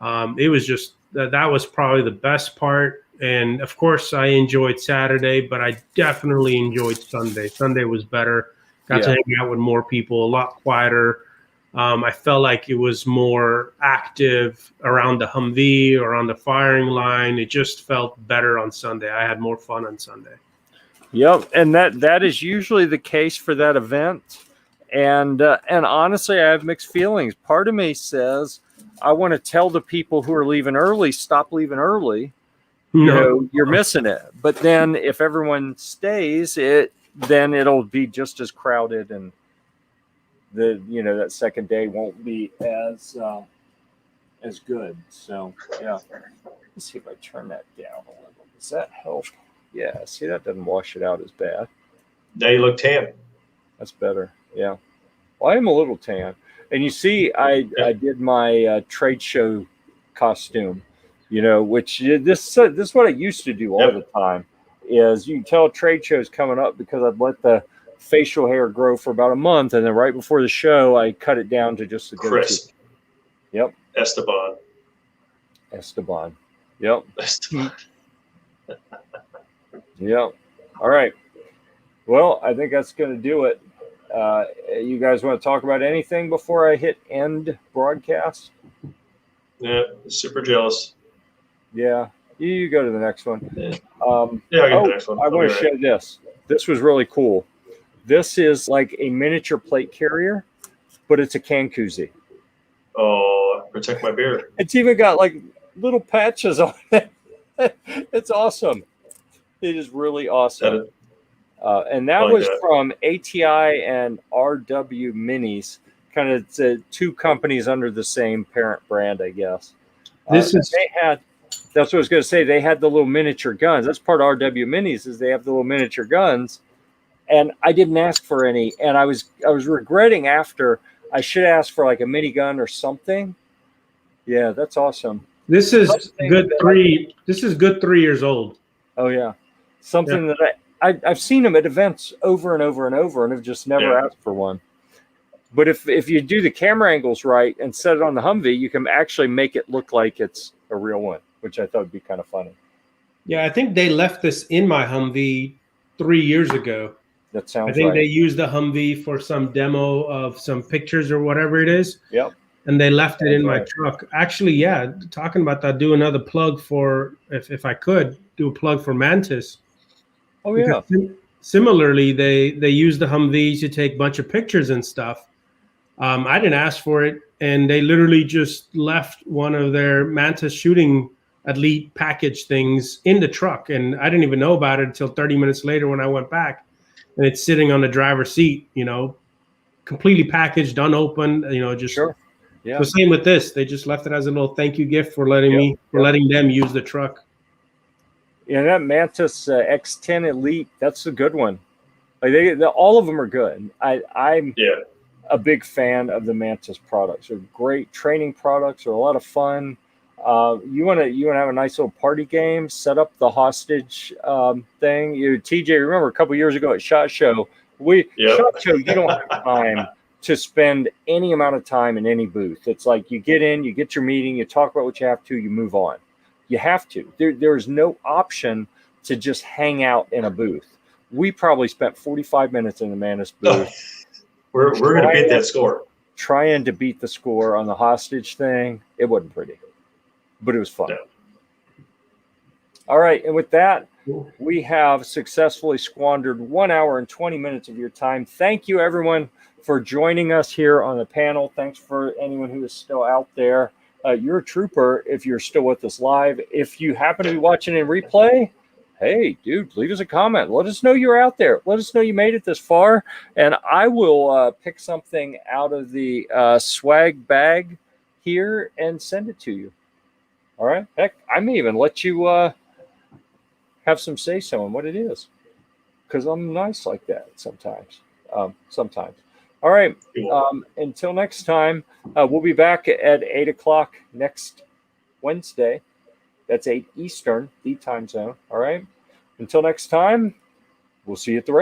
Yeah. It was just that was probably the best part. And of course, I enjoyed Saturday, but I definitely enjoyed Sunday. Sunday was better. Got to hang out with more people, a lot quieter. I felt like it was more active around the Humvee or on the firing line. It just felt better on Sunday. I had more fun on Sunday. Yep, and that is usually the case for that event. And honestly, I have mixed feelings. Part of me says I want to tell the people who are leaving early, stop leaving early. You're missing it. But then if everyone stays, then it'll be just as crowded, and that second day won't be as good. So yeah, let's see if I turn that down a little. Does that help? Yeah. See, that doesn't wash it out as bad. Now you look tan. That's better. Yeah. Well, I am a little tan, and you see, I did my trade show costume. Which this is what I used to do all the time. Is you can tell trade shows coming up because I'd let the facial hair grow for about a month, and then right before the show, I cut it down to just the Chris. Yep. Esteban. Yep. Esteban. Yep. All right. Well, I think that's going to do it. You guys want to talk about anything before I hit end broadcast? Yeah, super jealous. Yeah, you go to the next one. I'll get the next one. I want to show this. This was really cool. This is like a miniature plate carrier, but it's a can koozie. Oh, protect my beer. It's even got like little patches on it. It's awesome. It is really awesome. And that was from ATI and RW Minis. Kind of two companies under the same parent brand, I guess. That's what I was going to say. They had the little miniature guns. That's part of RW Minis is they have the little miniature guns. And I didn't ask for any. And I was regretting after I should ask for like a minigun or something. Yeah, that's awesome. This is good 3 years old. Oh, yeah. Something that I've seen them at events over and over and over and have just never asked for one. But if you do the camera angles right and set it on the Humvee, you can actually make it look like it's a real one, which I thought would be kind of funny. Yeah, I think they left this in my Humvee 3 years ago. That sounds right. I think they used the Humvee for some demo of some pictures or whatever it is. Yep. And they left it in my truck. Actually, talking about that, do another plug for, if I could, do a plug for Mantis. Oh, yeah. Similarly, they use the Humvees to take a bunch of pictures and stuff. I didn't ask for it, and they literally just left one of their Mantis shooting elite package things in the truck, and I didn't even know about it until 30 minutes later when I went back, and it's sitting on the driver's seat, completely packaged, unopened, just. Sure. Yeah. So same with this, they just left it as a little thank you gift for letting them use the truck. Yeah, that Mantis X10 Elite, that's a good one. Like all of them are good. a big fan of the Mantis products. They're great training products. They're a lot of fun. You want to have a nice little party game, set up the hostage thing. TJ, remember a couple years ago at SHOT Show, SHOT Show, you don't have time to spend any amount of time in any booth. It's like you get in, you get your meeting, you talk about what you have to, you move on. You have to. There is no option to just hang out in a booth. We probably spent 45 minutes in the Mantis booth. We're going to beat that score. Trying to beat the score on the hostage thing. It wasn't pretty, but it was fun. No. All right. And with that, we have successfully squandered 1 hour and 20 minutes of your time. Thank you, everyone, for joining us here on the panel. Thanks for anyone who is still out there. You're a trooper if you're still with us live. If you happen to be watching in replay, hey, dude, leave us a comment. Let us know you're out there. Let us know you made it this far. And I will pick something out of the swag bag here and send it to you. All right? Heck, I may even let you have some say-so on what it is, because I'm nice like that sometimes. All right. Until next time, we'll be back at 8 o'clock next Wednesday. That's 8 Eastern, the time zone. All right. Until next time, we'll see you at the range.